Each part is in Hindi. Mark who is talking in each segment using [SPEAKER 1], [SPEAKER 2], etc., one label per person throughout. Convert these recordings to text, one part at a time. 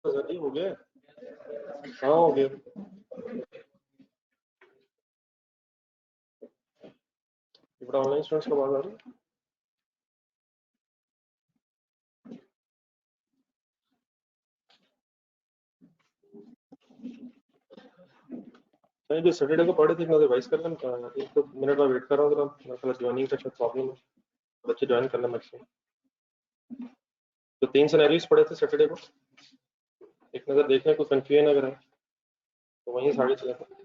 [SPEAKER 1] जल्दी हो गया। हाँ हो गया। ఇప్పుడు ऑनलाइन स्टूडेंट्स को बात आ रही है। नहीं जो सैटरडे को पढ़े थे मैं रिवाइज कर लेना। एक तो मिनट में वेट कर रहा हूँ जरा, मेरे ख्याल ज्वाइनिंग का शायद प्रॉब्लम है, बच्चे ज्वाइन कर लेना मैक्सिमम। तो 3 सिनेरियोस पढ़े थे सैटरडे को, एक नजर देखने को कंफ्यूजन अगर है तो वहीं साढ़े चले थे।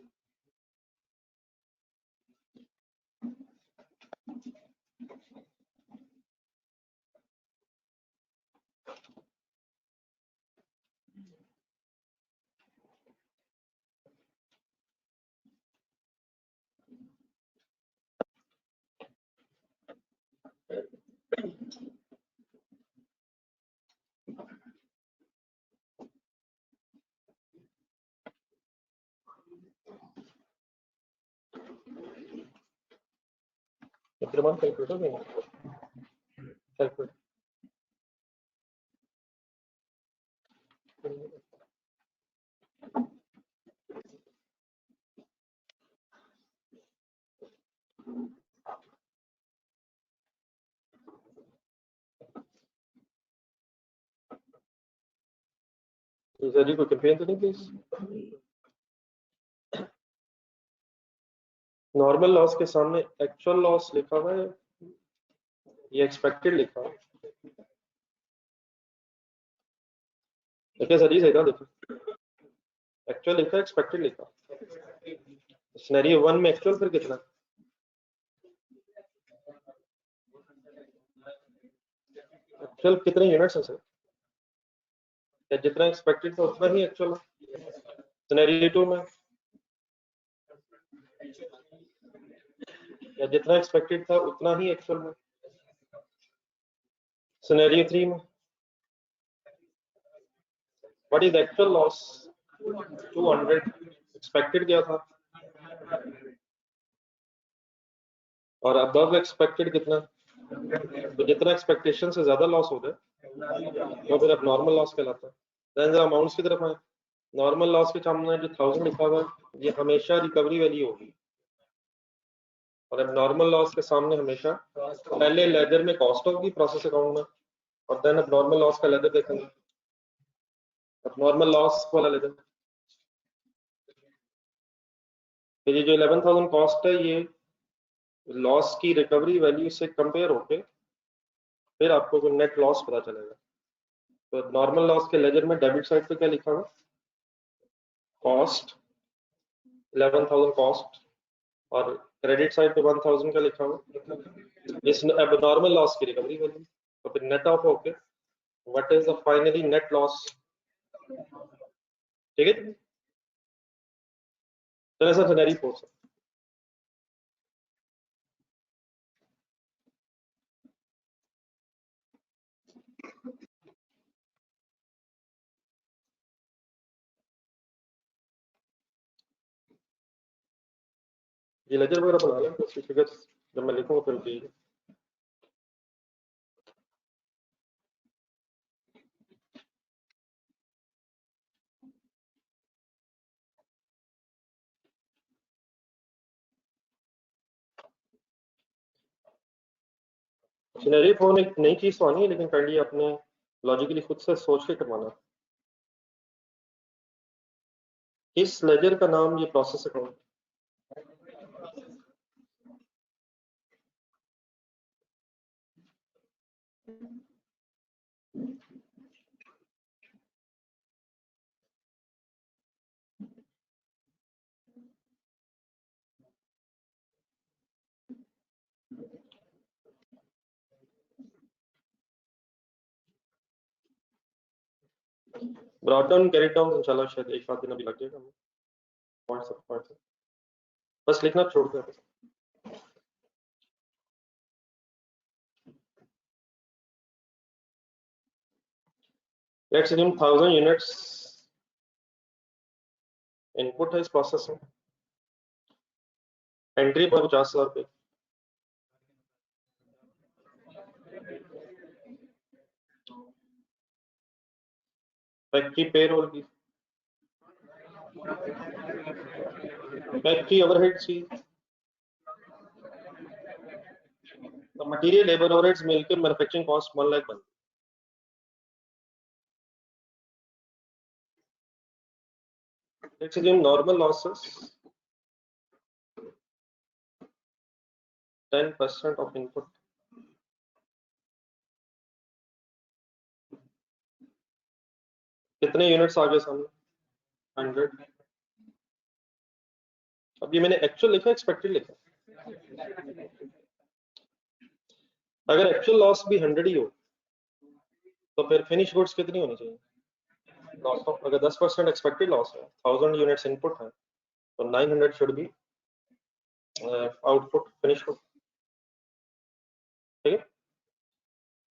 [SPEAKER 1] विद्यमान कैलकुलेटर देंगे कैलकुलेटर। जी कोई कंप्लेन तो नहीं प्लीज। नॉर्मल लॉस के सामने एक्चुअल लॉस लिखा हुआ है, ये एक्सपेक्टेड लिखा है। देखिए सर जी सही था, देखो एक्चुअल लिखा है एक्सपेक्टेड लिखा। सिनेरियो 1 में एक्चुअल फिर कितना, एक्चुअल कितने यूनिट्स है सर, या जितना एक्सपेक्टेड था उतना ही एक्चुअल है। सिनेरियो 2 में या जितना एक्सपेक्टेड था उतना ही एक्चुअल में। सिनेरियो 3 में what is actual loss 200, expected क्या था, और अबव एक्सपेक्टेड कितना। तो जितना एक्सपेक्टेशन से ज्यादा लॉस हो जाए तो फिर अब नॉर्मल लॉस कहलाता है। देन जरा अमाउंट्स की तरफ आए। नॉर्मल लॉस के सामने जो 1000 लिखा हुआ है ये हमेशा रिकवरी वैल्यू होगी, और अब नॉर्मल लॉस के सामने हमेशा पहले लेजर में कॉस्ट होगी प्रोसेस अकाउंट में, और देन अब नॉर्मल लॉस का लेजर देखेंगे। अब नॉर्मल लॉस वाला लेजर, तो ये जो 11000 कॉस्ट है ये लॉस की रिकवरी वैल्यू से कंपेयर होके फिर आपको जो नेट लॉस पता चलेगा। तो नॉर्मल लॉस के लेजर में डेबिट साइड पे क्या लिखा हुआ, कॉस्ट 11000 कॉस्ट, और क्रेडिट साइड पे 1000 का लिखा हुआ इस अब नॉर्मल लॉस की रिकवरी वैल्यू। तो फिर नेट ऑफ होके what is the finally net loss. ठीक है, तो ऐसा सिनेरियो पूछ सकते। ये लेजर वगैरह बना लें तो उसकी फिगर्स जब मैं लिखूंगा फिर दीजिए। सिनेरियो फोन एक नई चीज तो आनी है, लेकिन काइंडली अपने लॉजिकली खुद से सोच के करवाना। इस लेजर का नाम ये process account. Brought down carry down इंशाल्लाह शायद एक आध दिन अभी लग जाएगा हमें। पॉइंट्स बस लिखना छोड़ दो। लेट्स assume 1000 यूनिट्स इनपुट है इस प्रोसेस में, एंट्री पर 50,000 रुपये। फैक्ट्री पेरोल की, फैक्ट्री ओवरहेड की, तो मटेरियल लेबर ओवरहेड्स मिलकर मैन्युफैक्चरिंग कॉस्ट 1 लाख बनती है। Let's assume normal losses 10% of input. कितने यूनिट्स आगे सामने 100। अब ये मैंने एक्चुअल लिखा एक्सपेक्टेड लिखा, अगर एक्चुअल लॉस भी 100 ही हो तो फिर फिनिश गुड्स कितनी होनी चाहिए, लॉस ऑफ, अगर 10% एक्सपेक्टेड लॉस है, 1000 यूनिट्स इनपुट है, तो 900 should be output finish good, ठीक है।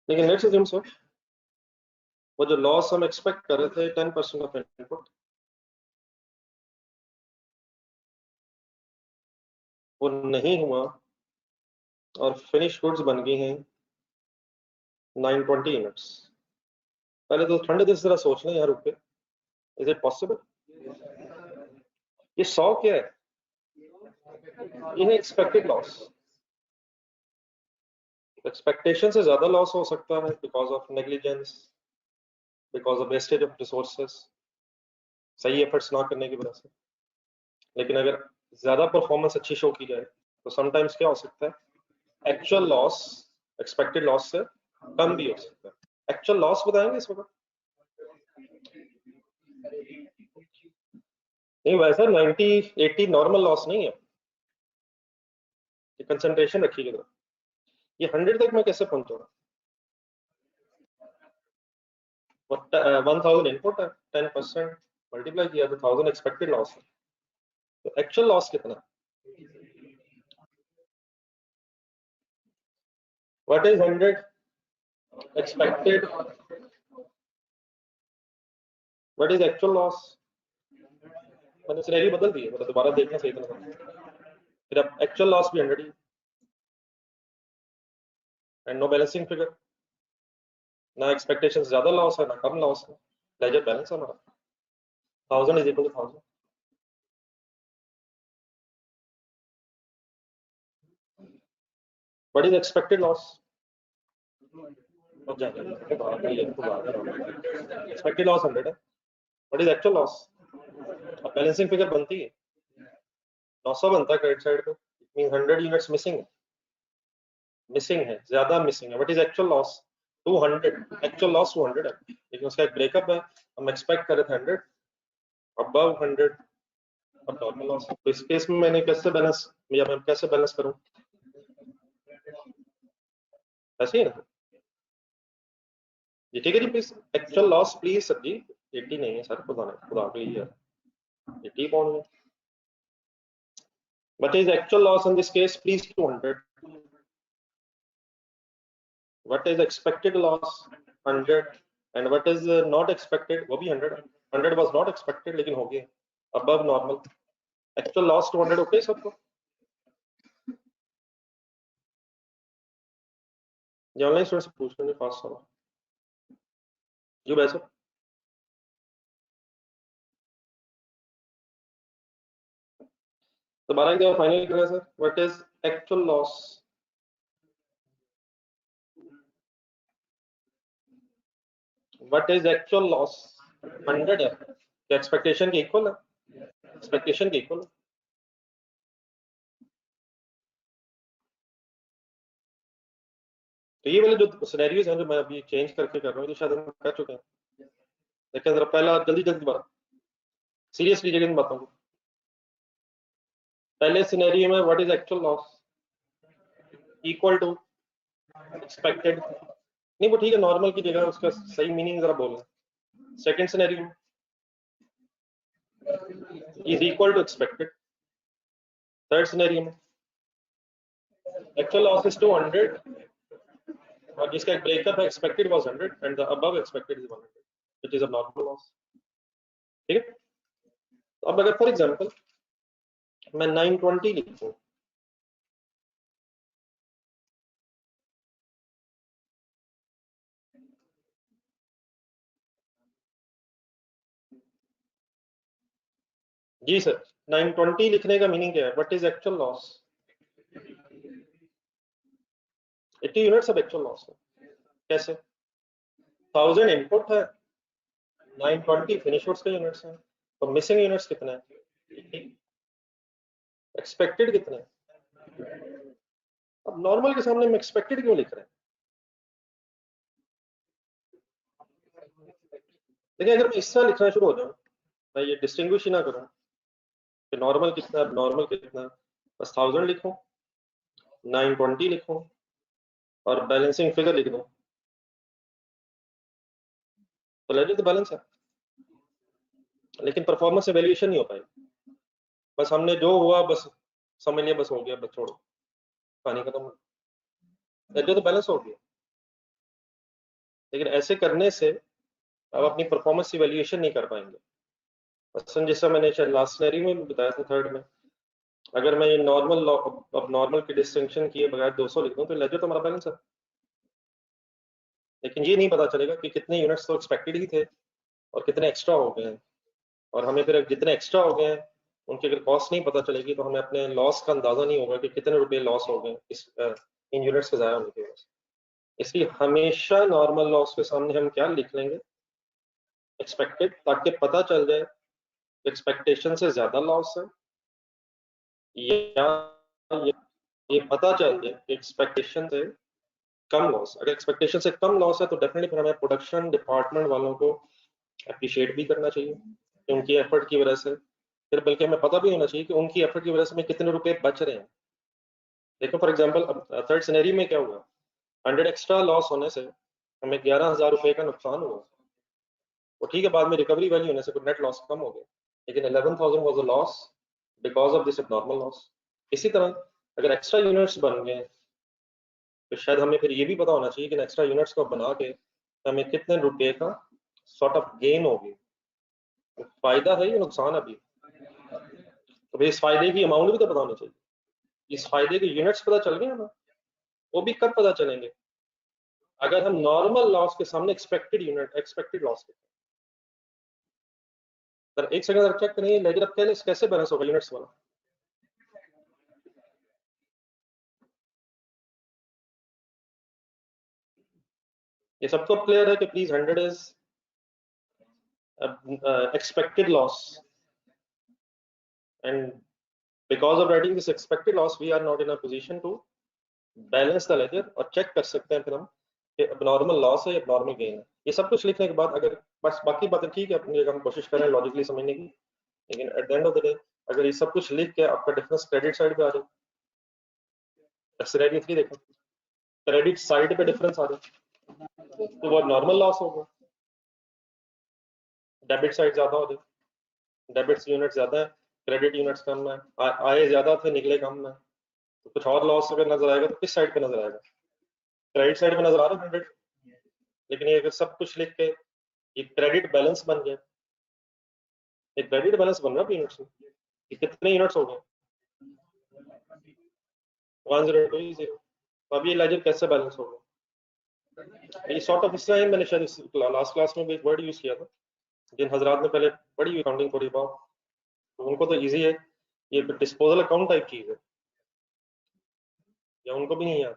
[SPEAKER 1] लेकिन लेट्स अज्यूम सर वो जो लॉस हम एक्सपेक्ट कर रहे थे 10% ऑफ इनपुट, वो नहीं हुआ और फिनिश गुड्स बन गई हैं 920 यूनिट्स। पहले तो ठंडे दिल से जरा सोच लें यार, रुक के, इज इट पॉसिबल? ये 100 क्या है, ये है एक्सपेक्टेड लॉस। एक्सपेक्टेशन से ज्यादा लॉस हो सकता है because of negligence, because of wastage of resources, सही एफर्ट्स ना करने की वजह से। लेकिन अगर ज्यादा परफॉर्मेंस अच्छी शो की जाए तो समटाइम्स क्या हो सकता है, एक्चुअल लॉस एक्सपेक्टेड लॉस से कम भी हो सकता है। एक्चुअल लॉस बताएंगे इस वक्त? नहीं वैसा 90-80 नॉर्मल लॉस नहीं है, कंसंट्रेशन रखिएगा। ये 100 तक मैं कैसे पहुंचूंगा? 1000 इनपुट है, 10% मल्टीप्लाई किया तो 1000 एक्सपेक्टेड लॉस है, तो एक्चुअल लॉस कितना? What is 100 expected, what is actual loss? मैंने सिनेरियो बदल दिए, मतलब दोबारा देखना सही था। फिर अब एक्चुअल लॉस भी 100 ही, एंड नो बैलेंसिंग फिगर, ना एक्सपेक्टेशन ज्यादा लॉस है ना कम लॉस है, लेजर बैलेंस है हमारा, 1000 is equal to 1000। What is expected loss? Expected loss 100 है, व्हाट इज एक्चुअल लॉस? अब बैलेंसिंग फिगर बनती है 900 बनता है क्रेडिट साइड पे, इट मीन 100 यूनिट्स मिसिंग है, मिसिंग है, ज्यादा मिसिंग है। What is actual loss? 200, actual loss 200 है, लेकिन उसका एक ब्रेकअप है, हम एक्सपेक्ट कर रहे थे 100, अबव 100, अब नॉर्मल लॉस। तो इस केस में मैंने कैसे बैलेंस, या मैं कैसे बैलेंस करूं? ऐसे ही ना जी, ठीक है जी। Please actual loss please sir जी, 80 नहीं है सर, खुदा के लिए 80 कौन है? What is actual loss in this case? Please 200. What is expected loss? 100. And what is not expected? वो भी 100. 100 was not expected लेकिन हो गया above normal. Actual loss 200 okay सबको? ये ऑनलाइन स्टूडेंट से पूछ लेंगे पास वाला जो वैसे। तो 12 एक फाइनल करें sir, what is actual loss? What is actual loss? 100 है, क्या एक्सपेक्टेशन के इक्वल है? एक्सपेक्टेशन के इक्वल है। तो ये वाले जो सिनेरियोज हैं जो मैं अभी चेंज करके कर रहा हूँ, तो शायद हम कर चुके हैं। लेकिन जरा पहला जल्दी जल्दी बात, सीरियसली जगह बात बताऊँ, पहले सिनेरियो में what is actual loss equal to expected, नहीं वो ठीक है, नॉर्मल की जगह उसका सही मीनिंग जरा बोलना। Second scenario is equal to expected. Third scenario में एक्चुअल लॉस इज 200 और जिसका एक ब्रेकअप है expected was 100 and the above expected is 100 which is a normal loss, ठीक है। अब अगर फॉर एग्जांपल मैं 920 लिखूं, जी सर, 920 लिखने का मीनिंग क्या है? What is actual loss? 80 units of actual loss है। कैसे? 1000 इनपुट है, 920 फिनिश गुड्स के यूनिट्स हैं, तो मिसिंग यूनिट्स कितने हैं? एक्सपेक्टेड कितने हैं? अब नॉर्मल के सामने हम एक्सपेक्टेड क्यों लिख रहे हैं? देखिए, अगर मैं इस तरह लिखना शुरू हो जाऊं, मैं ये डिस्टिंग्विश ही ना करूं कि नॉर्मल कितना है, नॉर्मल कितना है, बस 1000 लिखूं, 920 लिखूं और बैलेंसिंग फिगर लिख दूं, तो लेजर तो बैलेंस है, लेकिन परफॉर्मेंस एवेल्यूएशन नहीं हो पाई। बस हमने जो हुआ बस समझ लिया, बस हो गया, बस छोड़ो, कहानी खत्म। लेजर तो बैलेंस हो गया, लेकिन ऐसे करने से आप अपनी परफॉर्मेंस इवेल्यूएशन नहीं कर पाएंगे। मसलन जैसा मैंने शायद लास्ट सिनेरियो में भी बताया था, थर्ड में, अगर मैं ये नॉर्मल अब नॉर्मल की डिस्टिंक्शन किए बगैर 200 लिख दूं तो लेजर तो हमारा बैलेंस है, लेकिन ये नहीं पता चलेगा कि कितने यूनिट्स तो एक्सपेक्टेड ही थे और कितने एक्स्ट्रा हो गए हैं, और हमें फिर जितने एक्स्ट्रा हो गए हैं उनकी अगर कॉस्ट नहीं पता चलेगी तो हमें अपने लॉस का अंदाजा नहीं होगा कि कितने रुपए लॉस हो गए इस इन यूनिट्स के ज़ाया होने की वजह से। इसलिए हमेशा नॉर्मल लॉस के सामने हम क्या लिख लेंगे? एक्सपेक्टेड, ताकि पता चल जाए एक्सपेक्टेशन से ज्यादा लॉस है या ये, ये पता चल जाए कि एक्सपेक्टेशन से कम लॉस। अगर एक्सपेक्टेशन से कम लॉस है तो डेफिनेटली फिर हमें प्रोडक्शन डिपार्टमेंट वालों को अप्रिशिएट भी करना चाहिए कि उनकी एफर्ट की वजह से, फिर बल्कि हमें पता भी होना चाहिए कि उनकी एफर्ट की वजह से हमें कितने रुपए बच रहे हैं। देखो फॉर एग्जांपल, अब थर्ड सिनेरियो में क्या हुआ, 100 एक्स्ट्रा लॉस होने से हमें 11,000 रुपए का नुकसान हुआ, वो ठीक है, बाद में रिकवरी वैल्यू होने से कुछ नेट लॉस कम हो गया, लेकिन 11,000 was a loss because of this normal loss. इसी तरह अगर एक्स्ट्रा यूनिट्स बन गए तो शायद हमें फिर ये भी पता होना चाहिए कि एक्स्ट्रा यूनिट्स को बना के हमें कितने रुपए का सॉर्ट ऑफ गेन होगी, फायदा है या नुकसान अभी, तो भाई इस फायदे की अमाउंट भी तो पता होनी चाहिए। इस फायदे के यूनिट्स पता चल गए ना, वो भी कब पता चलेंगे? अगर हम नॉर्मल लॉस के सामने एक्सपेक्टेड यूनिट, एक्सपेक्टेड लॉस के सर, एक सेकंड चेक करें लेजर अब कैसे बैलेंस होगा यूनिट्स वाला। ये सबको क्लियर है कि please 100 is expected loss, and because of writing this expected loss we are not in a position to balance the ledger और चेक कर सकते हैं फिर हम कि abnormal loss है या abnormal gain है। ये सब कुछ लिखने के बाद अगर बस बाकी बातें ठीक है, अपनी जगह हम कोशिश करें लॉजिकली समझने की, लेकिन at the end of the day अगर ये सब कुछ लिख के आपका डिफरेंस क्रेडिट साइड पे आ जाए, सिनेरियो 3 देखो, क्रेडिट साइड पे डिफरेंस आ जाए तो वो नॉर्मल लॉस होगा, डेबिट साइड ज्यादा हो जाए, डेबिट यूनिट ज्यादा है, क्रेडिट यूनिट्स कम है, आए ज्यादा थे निकले कम है, तो कुछ और लॉस अगर नजर आएगा तो किस साइड पे नजर आएगा? क्रेडिट साइड पे नजर आ रहा है 100, लेकिन ये अगर सब कुछ लिख के ये क्रेडिट बैलेंस बन गया, एक क्रेडिट बैलेंस बन रहा है यूनिट्स में, ये कितने यूनिट्स हो गए? 1020। तो अब ये लेजर कैसे बैलेंस होगा? ये सॉर्ट ऑफ इस तरह है, मैंने शायद लास्ट क्लास में भी एक वर्ड यूज किया था, जिन हजरात ने पहले पढ़ी हुई अकाउंटिंग थोड़ी बहुत, तो उनको तो इजी है, ये डिस्पोजल अकाउंट टाइप चीज है, या उनको भी नहीं याद,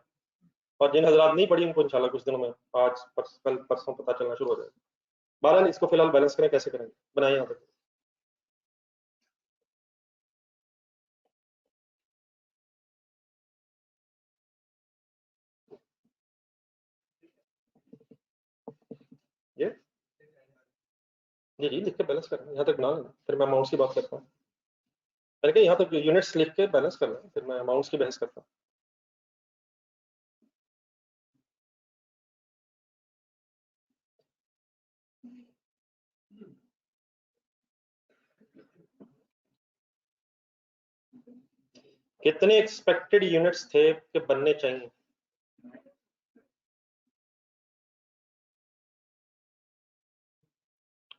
[SPEAKER 1] और जिन हजरात नहीं पढ़ी उनको इंशाल्लाह कुछ दिनों में, आज कल परसों पता चलना शुरू हो जाएगा। बहरहाल इसको फिलहाल बैलेंस करें, कैसे करेंगे, बनाए यहाँ पे। ये जी लिख के बैलेंस करना, यहाँ तक बना लेना, फिर मैं अमाउंट्स की बात करता हूँ। मैंने कहा यहाँ तक यूनिट्स लिख के बैलेंस करना, फिर मैं अमाउंट्स की बहस करता हूँ। कितने एक्सपेक्टेड यूनिट्स थे कि बनने चाहिए?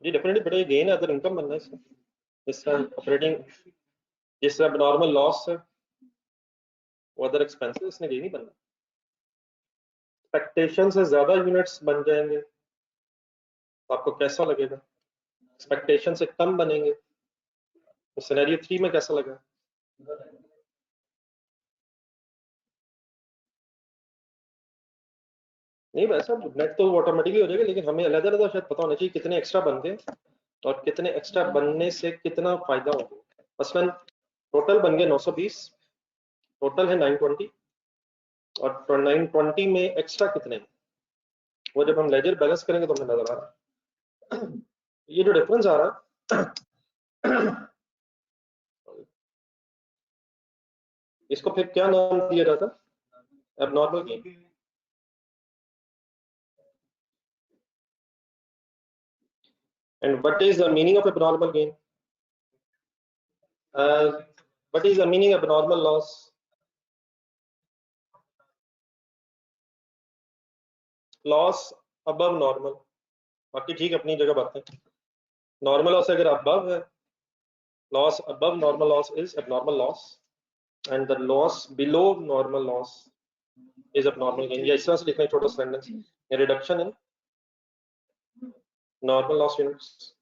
[SPEAKER 1] जी डेफिनेटली बड़े गेन है, अदर इनकम बनना है इससे, जिस तरह ऑपरेटिंग, जिस तरह नॉर्मल लॉस है वो अदर एक्सपेंसेस, इसने गेन ही बनना। एक्सपेक्टेशन से ज्यादा यूनिट्स बन जाएंगे तो आपको कैसा लगेगा? एक्सपेक्टेशन से कम बनेंगे सिनेरियो 3 में कैसा लगा? नहीं वैसा नेट तो ऑटोमेटिकली हो जाएगा, लेकिन हमें अलग-अलग शायद पता होना चाहिए कितने एक्स्ट्रा बन गए और कितने एक्स्ट्रा बनने से कितना फायदा होगा। मसलन टोटल बन गए 920, टोटल है 920 और 920 में एक्स्ट्रा कितने हैं? वो जब हम लेजर बैलेंस करेंगे तो हमें नजर आ रहा है। ये जो डिफरेंस आ रहा है इसको फिर क्या नाम दिया जाता है? Abnormal gain. And what is the meaning of abnormal gain? What is the meaning of abnormal loss? Loss above normal. बाकी ठीक अपनी जगह बात है। नॉर्मल लॉस अगर above है, loss above normal loss is abnormal loss, and the loss below normal loss is abnormal gain. या इस तरह से लिखना है छोटा sentence, reduction in normal loss units.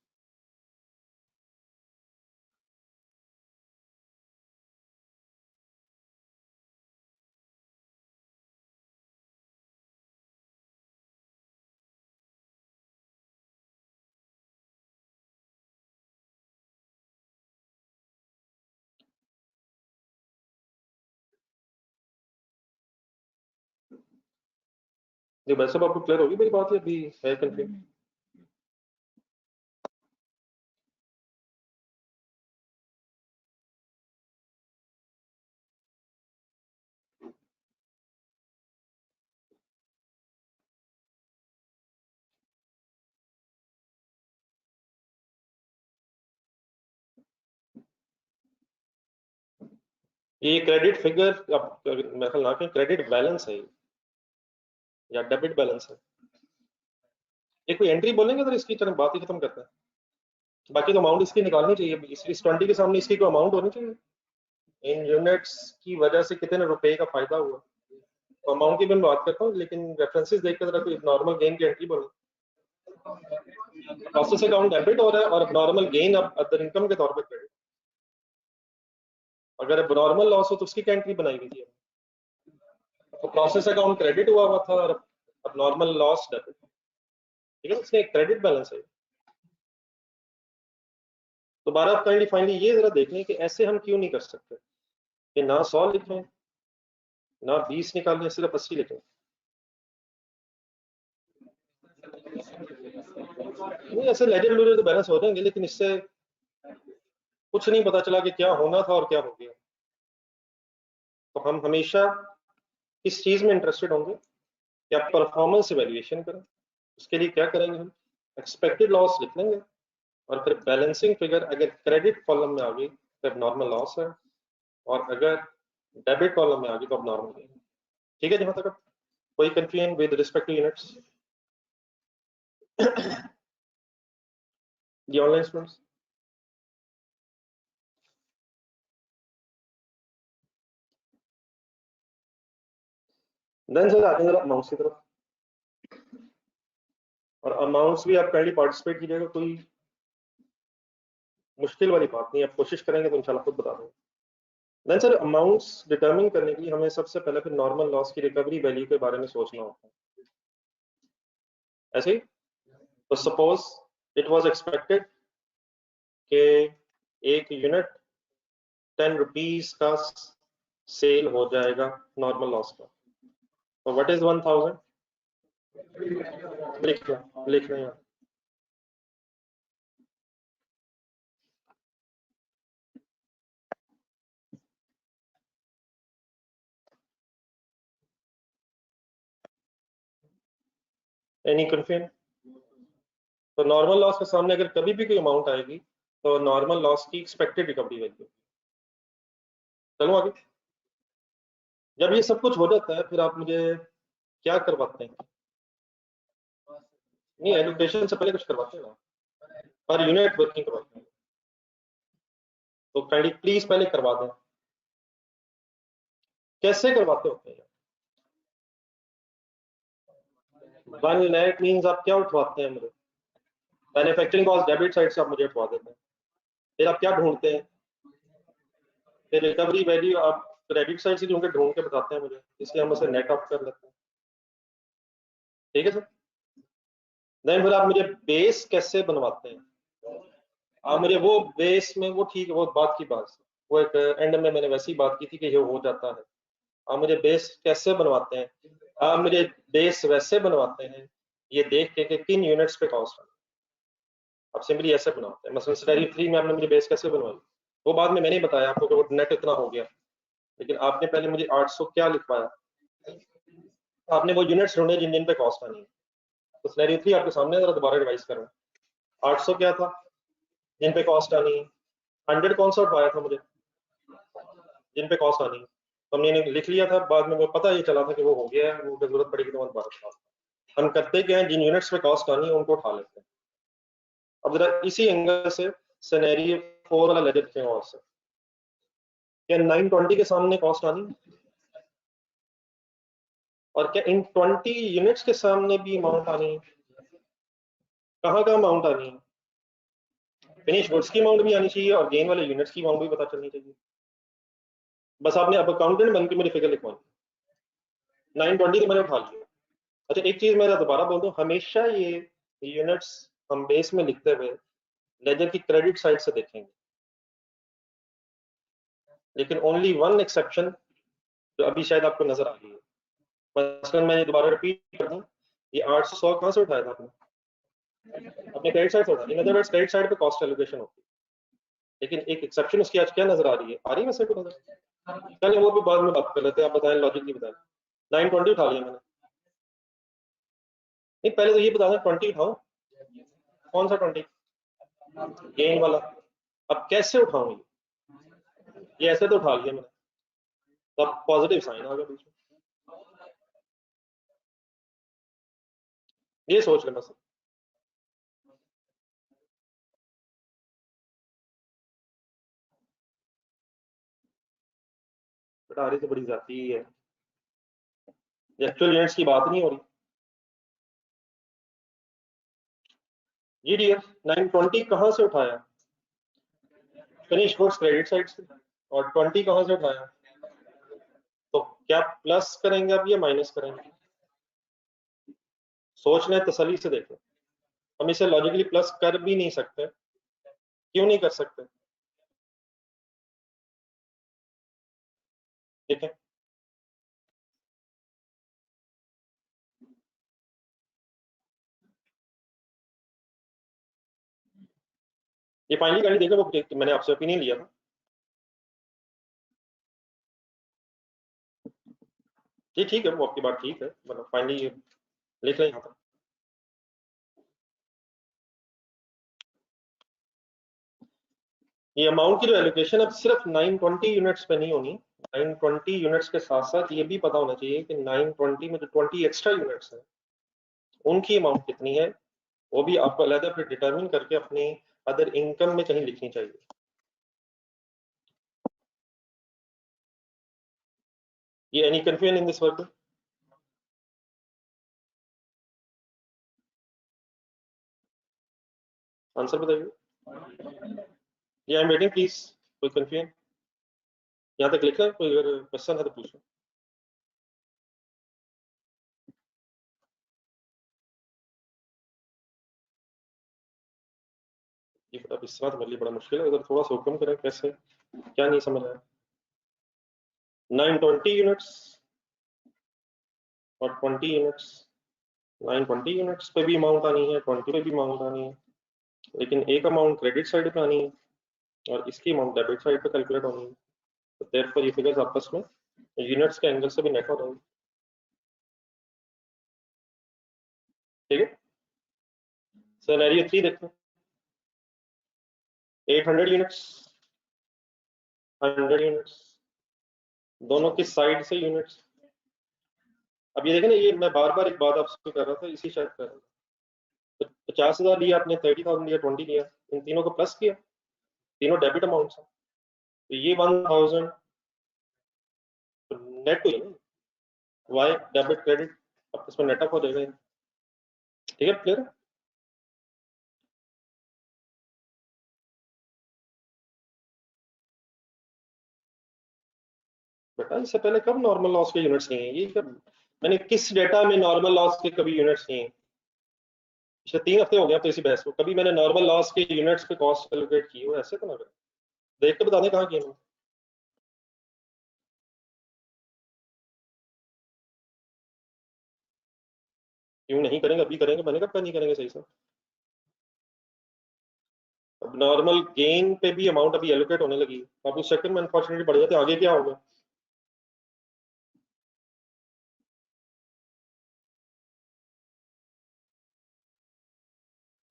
[SPEAKER 1] ये वैसे आपको क्लियर होगी मेरी बात, या अभी है कंफ्यूज? ये क्रेडिट फिगर आप मेरे ख्याल ना कहीं क्रेडिट बैलेंस है या डेबिट बैलेंस है? ये कोई एंट्री बोलेंगे तो इसकी तरह बात ही खत्म करते हैं। बाकी तो अमाउंट इसकी निकालनी चाहिए, इस 20 के सामने इसकी कोई अमाउंट होनी चाहिए। इन यूनिट्स की वजह से कितने रुपए का फायदा हुआ, तो अमाउंट की मैं बात करता हूँ, लेकिन रेफरेंसेस देखकर जरा कोई नॉर्मल गेन की एंट्री बोलो। प्रोसेस अकाउंट डेबिट हो रहा है और नॉर्मल गेन अब अदर इनकम के तौर पर क्रेडिट। अगर नॉर्मल लॉस हो तो उसकी क्या एंट्री बनाई गई थी? तो प्रोसेस अकाउंट क्रेडिट हुआ था और अब नॉर्मल लॉस डेबिट, ठीक है, इसमें क्रेडिट बैलेंस है। दोबारा काइंडली फाइनली ये जरा देख लें कि ऐसे हम क्यों नहीं कर सकते कि ना 100 लिखें ना 20 निकालें, सिर्फ 80 लिखें। नहीं ऐसे लेजर लूजर तो बैलेंस हो जाएंगे, लेकिन इससे कुछ नहीं पता चला कि क्या होना था और क्या हो गया। तो हम हमेशा इस चीज में इंटरेस्टेड होंगे कि आप परफॉर्मेंस इवेल्युएशन करें। उसके लिए क्या करेंगे, हम एक्सपेक्टेड लॉस लिख लेंगे और फिर बैलेंसिंग फिगर अगर क्रेडिट कॉलम में आ गई तो नॉर्मल लॉस है, और अगर डेबिट कॉलम में आ गई तो अब नॉर्मल गेन। ठीक है, जहां तक कोई confusion with respect two units? ये ऑनलाइन स्टूडेंट्स देन सर आते हैं जरा अमाउंट्स की तरफ। और अमाउंट्स भी आप काइंडली पार्टिसिपेट कीजिएगा, कोई मुश्किल वाली बात नहीं, आप कोशिश करेंगे तो इंशाल्लाह खुद बता देंगे। देन सर अमाउंट्स डिटरमिन करने के लिए हमें सबसे पहले फिर नॉर्मल लॉस की रिकवरी वैल्यू के बारे में सोचना होता है, ऐसे ही। तो सपोज इट वाज एक्सपेक्टेड कि एक यूनिट 10 रुपीज का सेल हो जाएगा नॉर्मल लॉस का, तो व्हाट इज 1000? लिख लें यहाँ। Any confusion? तो नॉर्मल लॉस के सामने अगर कभी भी कोई अमाउंट आएगी तो नॉर्मल लॉस की एक्सपेक्टेड रिकवरी वैल्यू। चलो आगे। जब ये सब कुछ हो जाता है फिर आप मुझे क्या करवाते हैं? नहीं एलोकेशन से पहले कुछ करवाते हैं ना, पर यूनिट वर्किंग करवाते हैं, तो काइंडली प्लीज पहले करवा दें। कैसे करवाते होते हैं? 1 नेट मींस आप क्या उठवाते हैं? मुझे मैन्युफैक्चरिंग कॉस्ट डेबिट साइड से आप मुझे उठवा देते हैं, फिर आप क्या ढूंढते हैं? फिर रिकवरी वैल्यू आप क्रेडिट साइड से क्योंकि ढूंढ के बताते हैं मुझे, इसलिए हम उसे नेट ऑफ कर लेते हैं। ठीक है सर। देन फिर आप मुझे बेस कैसे बनवाते हैं, आप मुझे वो बेस में वो ठीक है, वो बात की बात, वो एक एंड में मैंने वैसी बात की थी कि ये हो जाता है। आप मुझे बेस कैसे बनवाते हैं, आप मुझे बेस वैसे बनवाते हैं ये देख के कि किन यूनिट्स पे कॉस्ट है, आप सिंपली ऐसे बनाते हैं। मतलब स्टेरियो 3 में आपने मुझे बेस कैसे बनवाई, वो बाद में मैंने ही बताया आपको कि वो नेट इतना हो गया, लेकिन आपने पहले मुझे 800 क्या लिखवाया, आपने वो यूनिट्स ढूंढे जिन जिन पे कॉस्ट आनी है। तो स्टेरियो 3 आपके सामने जरा दोबारा रिवाइज कर रहा हूँ। 800 क्या था जिन पे कॉस्ट आनी है, 100 कौन सा उठवाया था मुझे जिन पे कॉस्ट आनी है, तो हमने लिख लिया था, बाद में वो पता ये चला था कि वो हो गया है, वो जरूरत पड़ेगी तो दोबारा। हम करते क्या है, जिन यूनिट्स पे कॉस्ट आनी है उनको उठा लेते हैं। अब जरा इसी एंगल से सिनेरियो 4 वाला ले देखते हैं और से, क्या 920 के सामने कॉस्ट आनी है, और क्या इन 20 यूनिट्स के सामने भी अमाउंट आनी है, कहाँ कहाँ अमाउंट आनी है, फिनिश गुड्स की अमाउंट भी आनी चाहिए और गेन वाले यूनिट्स की अमाउंट भी पता चलनी चाहिए। बस आपने अब अकाउंटेंट बन के मुझे फिगर लिखवानी, 920 तो मैंने उठा लिया। अच्छा एक चीज मेरा दोबारा बोल दूं, हमेशा ये यूनिट्स हम बेस में लिखते हुए लेजर की क्रेडिट साइड से देखेंगे, लेकिन ओनली वन एक्सेप्शन जो अभी शायद आपको नजर आ रही है। मसलन मैं ये दोबारा रिपीट कर दूं, ये 800 कहां से उठाया था आपने, अपने क्रेडिट साइड से उठाया। In other words credit side पे कॉस्ट एलोकेशन होती है, लेकिन एक एक्सेप्शन उसकी आज क्या नजर आ रही है, आ रही है वैसे को नजर, चलिए वो भी बाद में बात कर लेते हैं, आप बताएं लॉजिक नहीं बताएं। 920 उठा लिया मैंने, नहीं पहले तो ये बता दें 20 उठाऊं, कौन सा 20, गेन वाला। अब कैसे उठाऊं ये ऐसे तो उठा लिया मैंने, तो अब पॉजिटिव साइन आ गया बीच में, ये सोच लेना सर। बट आ रही तो बड़ी जाती ही है, एक्चुअल यूनिट्स की बात नहीं हो रही। जी डियर, 920 कहां से उठाया, फिनिश गुड्स क्रेडिट साइड से, और 20 कहां से उठाया, तो क्या प्लस करेंगे अब या माइनस करेंगे, सोच लें तसल्ली से देखें। हम इसे लॉजिकली प्लस कर भी नहीं सकते, क्यों नहीं कर सकते, देखें। ये फाइनली गाड़ी देखें, वो मैंने आपसे ओपिनियन लिया था। जी ठीक है, वो आपकी बात ठीक है, मतलब फाइनली लिख लें यहाँ पर। ये अमाउंट की जो एलोकेशन अब सिर्फ 920 यूनिट्स पे नहीं होनी, 920 यूनिट्स के साथ साथ ये भी पता होना चाहिए कि 920 में जो 20 एक्स्ट्रा यूनिट्स हैं उनकी अमाउंट कितनी है, वो भी आपको अलग फिर डिटरमिन करके अपनी अदर इनकम में कहीं लिखनी चाहिए। ये any confusion in this work, answer बताइए। ये आई एम वेटिंग प्लीज, कोई कंफ्यूजन यहाँ तक लिखा है, कोई अगर क्वेश्चन है तो पूछो। ये अब इस तरह तो मेरे लिए बड़ा मुश्किल है, अगर थोड़ा सा हुक्म करें कैसे, क्या नहीं समझ आया। 920 यूनिट्स और 20 यूनिट्स, 920 यूनिट्स पे भी अमाउंट आनी है, 20 पे भी अमाउंट आनी है, लेकिन एक अमाउंट क्रेडिट साइड पे आनी है और इसकी अमाउंट डेबिट साइड पे कैलकुलेट होनी है, तो देयरफॉर ये फिगर्स आपस में यूनिट्स के एंगल से भी नेट हो जाएंगे। ठीक है, सिनेरियो 3 देखते हैं। 800 यूनिट्स, 100 यूनिट्स, दोनों की साइड से यूनिट्स। अब ये देखें ना, ये मैं बार बार एक बात आपसे कर रहा था, इसी शायद कर रहा था, तो 50,000 लिया आपने, 30,000 लिया, 20 लिया, इन तीनों को प्लस किया, तीनों डेबिट अमाउंट है, तो ये 1000 नेट हुई ना, वाई डेबिट क्रेडिट आपस में नेटअप हो जाएगा। ठीक है, क्लियर। बेटा इससे पहले कब नॉर्मल लॉस के यूनिट्स नहीं है? ये कब मैंने किस डेटा में नॉर्मल लॉस के कभी यूनिट्स नहीं है? पिछले 3 हफ्ते हो गया तो इसी बहस को, कभी मैंने नॉर्मल लॉस के यूनिट्स पे कॉस्ट एलोकेट की हो? ऐसे तो ना करें, देख के बता दें कहाँ की है। क्यों नहीं करेंगे? अभी करेंगे, मैंने कब नहीं करेंगे सही से। अब नॉर्मल गेन पे भी अमाउंट अभी एलोकेट होने लगी, अब उस सेकंड में अनफॉर्चुनेटली बढ़ जाते, आगे क्या होगा?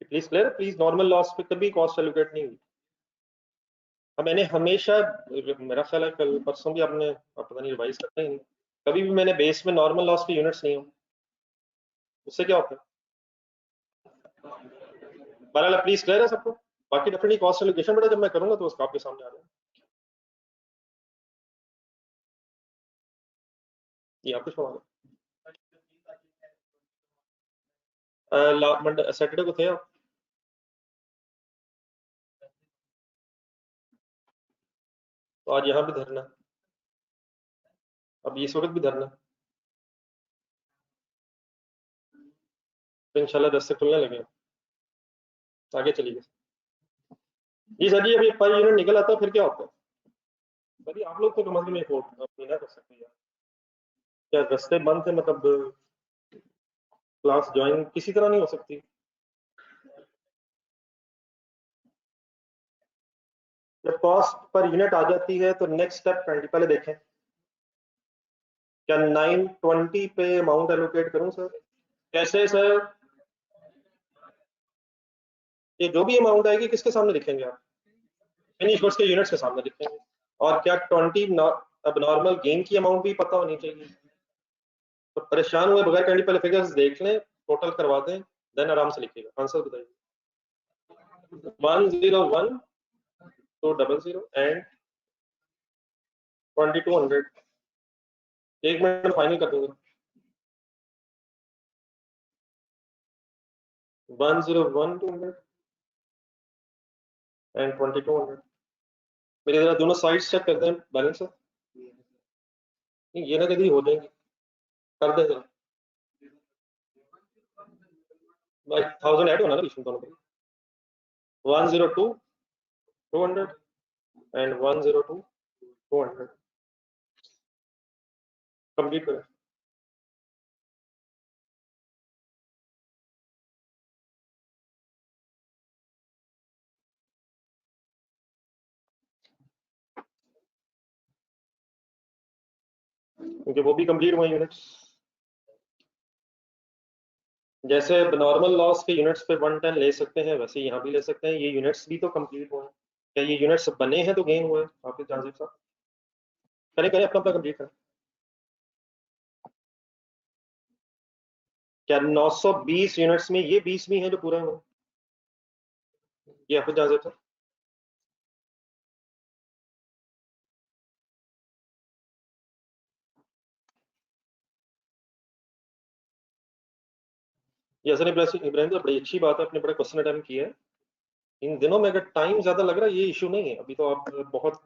[SPEAKER 1] Please clear, please normal loss पे कभी कॉस्ट एलोकेट नहीं हुई। अब मैंने हमेशा, मेरा ख्याल है कल परसों भी आपने, आप पता नहीं रिवाइज करते ही नहीं, कभी भी मैंने बेस में नॉर्मल लॉस के यूनिट्स नहीं हो। उससे क्या होता है? बहरहाल प्लीज क्लियर है सबको। बाकी डेफिनेटली कॉस्ट एलोकेशन बेटा जब मैं करूंगा तो उसका आपके सामने आ जाएगा। ये आपको छोड़ा मंडे सैटरडे को थे आप? तो आज यहाँ भी धरना, अब इस वक्त भी धरना, तो इंशाल्लाह 10 से खुलने लगे, आगे चलिए। जी सर जी, अभी पर यूनिट निकल आता है फिर क्या होता है? सर आप लोग तो कम से कम एक वोट अपनी ना कर सकते हैं। क्या रास्ते बंद थे, मतलब क्लास ज्वाइन किसी तरह नहीं हो सकती? जब कॉस्ट पर यूनिट आ जाती है तो नेक्स्ट स्टेप 20 पहले देखें, क्या 920 पे अमाउंट एलोकेट करूं सर? कैसे सर? ये जो भी अमाउंट आएगी किसके सामने लिखेंगे आप? फिनिश गुड्स के यूनिट्स के सामने लिखेंगे। और क्या 20 अब नॉर्मल गेन की अमाउंट भी पता होनी चाहिए? तो परेशान हुए बगैर कैंडी पहले फिगर्स देख लें, टोटल करवा दें, देन आराम से लिखिएगा आंसर बताइए। 101 200 एंड 2200। 1 मिनट में फाइनल कर दूंगा। 101 200 एंड 2200। मेरे जरा दोनों साइड्स चेक करते हैं बैलेंस है। ये ना कभी हो जाएंगी, कर दे जरा। 1000 ऐड होना ना बीच में दोनों पे। 102 200 एंड 102 200 कंप्लीट करें। क्योंकि वो भी कंप्लीट हुए यूनिट्स। जैसे नॉर्मल लॉस के यूनिट्स पे 110 ले सकते हैं, वैसे यहाँ भी ले सकते हैं। ये यूनिट्स भी तो कंप्लीट हुए हैं। क्या ये यूनिट्स बने हैं तो गेन हुए? हाफिज जाजिब साहब करें करें, अपना अपना कंप्लीट करें। क्या 920 यूनिट्स में ये 20 भी हैं जो पूरे हुए? ये हाफिज जाजिब साहब ये हसन इब्राहिम तो बड़ी अच्छी बात है, आपने बड़ा क्वेश्चन अटेम्प्ट किया है। इन दिनों में अगर टाइम ज्यादा लग रहा है ये इशू नहीं है, अभी तो आप बहुत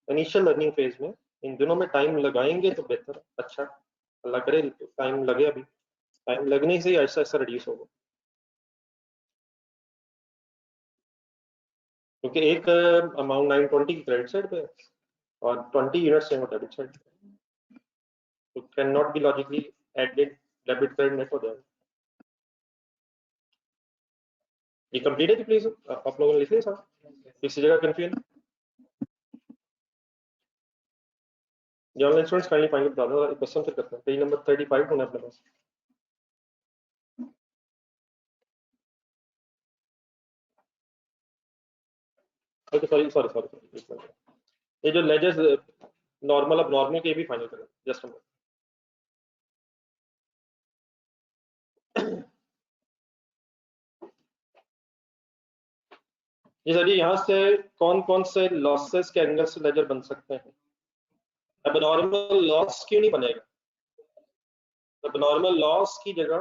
[SPEAKER 1] इनिशियल लर्निंग फेज में, इन दिनों में टाइम लगाएंगे तो बेहतर है। अच्छा, अल्लाह करे टाइम लगे, अभी टाइम लगने से ही ऐसा ऐसा रिड्यूस होगा। क्योंकि एक अमाउंट 920 की क्रेडिट साइड पे है और 20 यूनिट्स हैं वो डेबिट साइड पे, तो can not be logically added debit credit net हो जाएगा। ये कंप्लीट है जी, प्लीज आप लोगों ने लिख लिया साहब, किसी जगह कंफ्यूजन? ये ऑनलाइन स्टूडेंट्स काइंडली फाइंड बता दो, क्वेश्चन फिर करते हैं। पेज नंबर 35 होना अपने पास। ओके सॉरी सॉरी सॉरी, ये जो लेजर्स नॉर्मल, अब नॉर्मल के भी फाइनल करें जस्ट। ये सर यहाँ से कौन कौन से लॉसेस के एंगल से लेजर बन सकते हैं? अब नॉर्मल लॉस क्यों नहीं बनेगा? अब नॉर्मल लॉस की जगह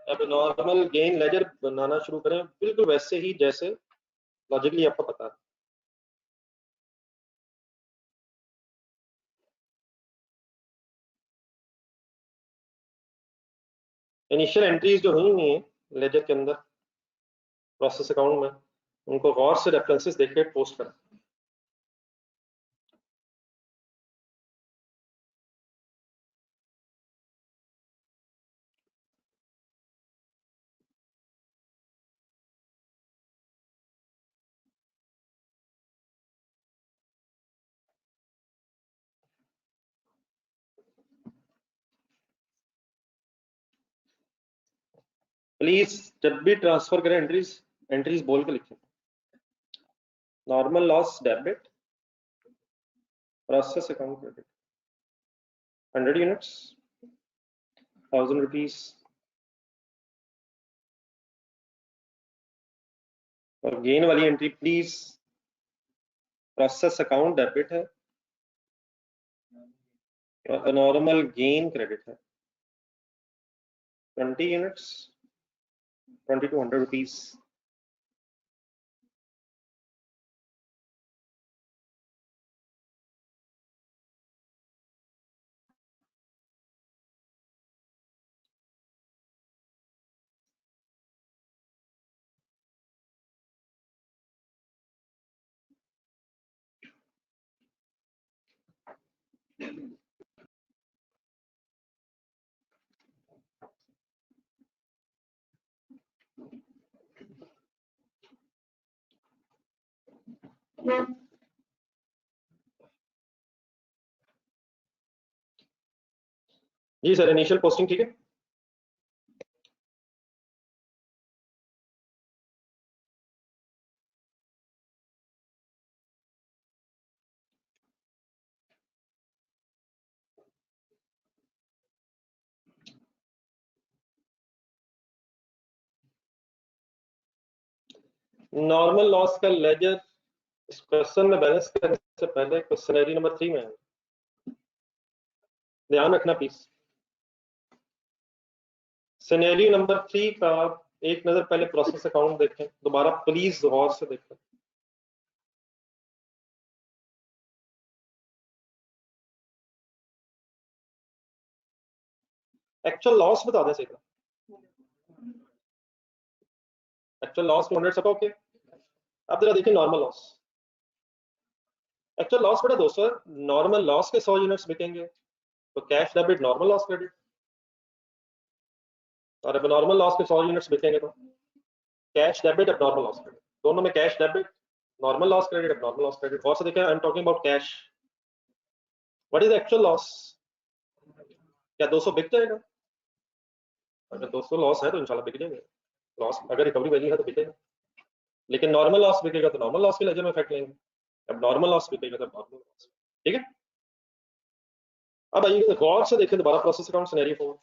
[SPEAKER 1] अब नॉर्मल गेन लेजर बनाना शुरू करें, बिल्कुल वैसे ही जैसे लॉजिकली आपको पता है। इनिशियल एंट्रीज जो हुई हुई है लेजर के अंदर प्रोसेस अकाउंट में, उनको गौर से रेफरेंसेस देख के पोस्ट करें। प्लीज जब भी ट्रांसफर करें एंट्रीज बोल के लिखें। Normal loss debit, process account credit, 100 units, 1000 rupees, और गेन वाली entry please process account debit है और नॉर्मल गेन क्रेडिट है, 20 यूनिट्स, 2200 रुपीज। जी सर, इनिशियल पोस्टिंग ठीक है। नॉर्मल लॉस का लेजर इस क्वेश्चन में बैलेंस करने से पहले क्वेश्चनरी नंबर 3 में है, ध्यान रखना प्लीज। सिनेरियो नंबर 3 का एक नजर पहले प्रोसेस अकाउंट देखें, दोबारा प्लीज गौर से देखें। एक्चुअल लॉस बता दें सीधा, एक्चुअल लॉस 200 सब ओके। अब जरा देखिए नॉर्मल लॉस, एक्चुअल लॉस बेटा 200 है, नॉर्मल लॉस के 100 यूनिट्स बिकेंगे तो cash debit normal loss credit, और अब नॉर्मल लॉस के 100 यूनिट्स बिकेंगे तो कैश डेबिट अब नॉर्मल लॉस क्रेडिट, दोनों में cash debit, normal loss credit अब नॉर्मल लॉस क्रेडिट। और से देखें, I am talking about cash. What is actual loss? क्या 200 बिक जाएगा? अगर 200 लॉस है तो इंशाल्लाह बिक जाएंगे, लॉस अगर रिकवरी वैल्यू है तो बिकेगा, लेकिन नॉर्मल लॉस बिकेगा तो नॉर्मल लॉस के लेजर में इफेक्ट लेंगे, अब नॉर्मल लॉस बिकेगा तो नॉर्मल लॉस। ठीक है, अब आइए गौर से देखें दोबारा प्रोसेस अकाउंट सिनेरियो 4,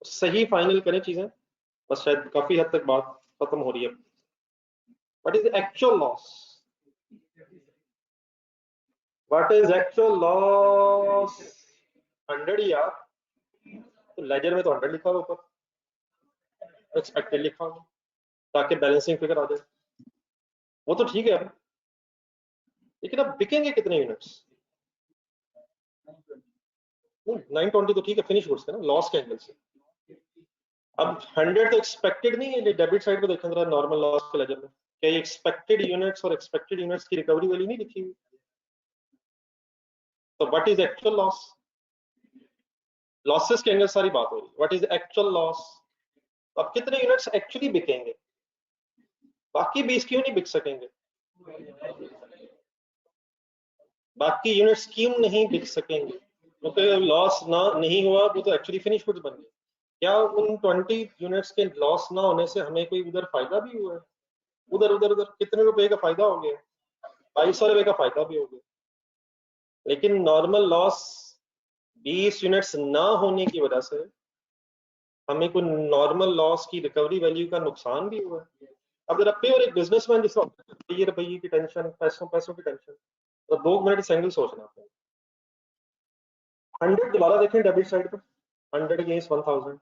[SPEAKER 1] सही फाइनल करें चीजें, बस शायद काफी हद तक बात खत्म हो रही है। What is actual loss? What is actual loss? 100 यार, तो लेजर में तो 100 लिखा हुआ ऊपर, एक्सपेक्टेड लिखा हुआ ताकि बैलेंसिंग फिगर आ जाए, वो तो ठीक है। अब लेकिन अब बिकेंगे कितने यूनिट्स? 920 तो ठीक है फिनिश गुड्स का ना, लॉस के एंगल से। अब 100 तो एक्सपेक्टेड नहीं है, डेबिट साइड पे देखें जरा नॉर्मल लॉस के लेजर में, क्या ये एक्सपेक्टेड यूनिट्स और एक्सपेक्टेड यूनिट्स की रिकवरी वैल्यू नहीं लिखी हुई? तो what is actual loss? Losses के एंगल सारी बात हो रही है, व्हाट इज एक्चुअल लॉस? अब कितने यूनिट्स एक्चुअली बिकेंगे, बाकी 20 क्यों नहीं बिक सकेंगे? बाकी यूनिट्स क्यों नहीं बिक सकेंगे? क्योंकि लॉस ना नहीं हुआ, वो तो एक्चुअली फिनिश गुड्स बन गए। क्या उन 20 यूनिट्स के लॉस ना होने से हमें कोई उधर फायदा भी हुआ है? उधर उधर उधर कितने रुपए का फायदा हो गया? 2200 रुपए का फायदा भी हो गया, लेकिन नॉर्मल लॉस 20 यूनिट्स ना होने की वजह से हमें कोई नॉर्मल लॉस की रिकवरी वैल्यू का नुकसान भी हुआ है। अब जरा पे और एक बिजनेसमैन जिसका रुपये की टेंशन, पैसों पैसों की टेंशन, तो 2 मिनट सिंगल सोचना है। 100 दोबारा देखें डेबिट साइड पर, 100 against 1000,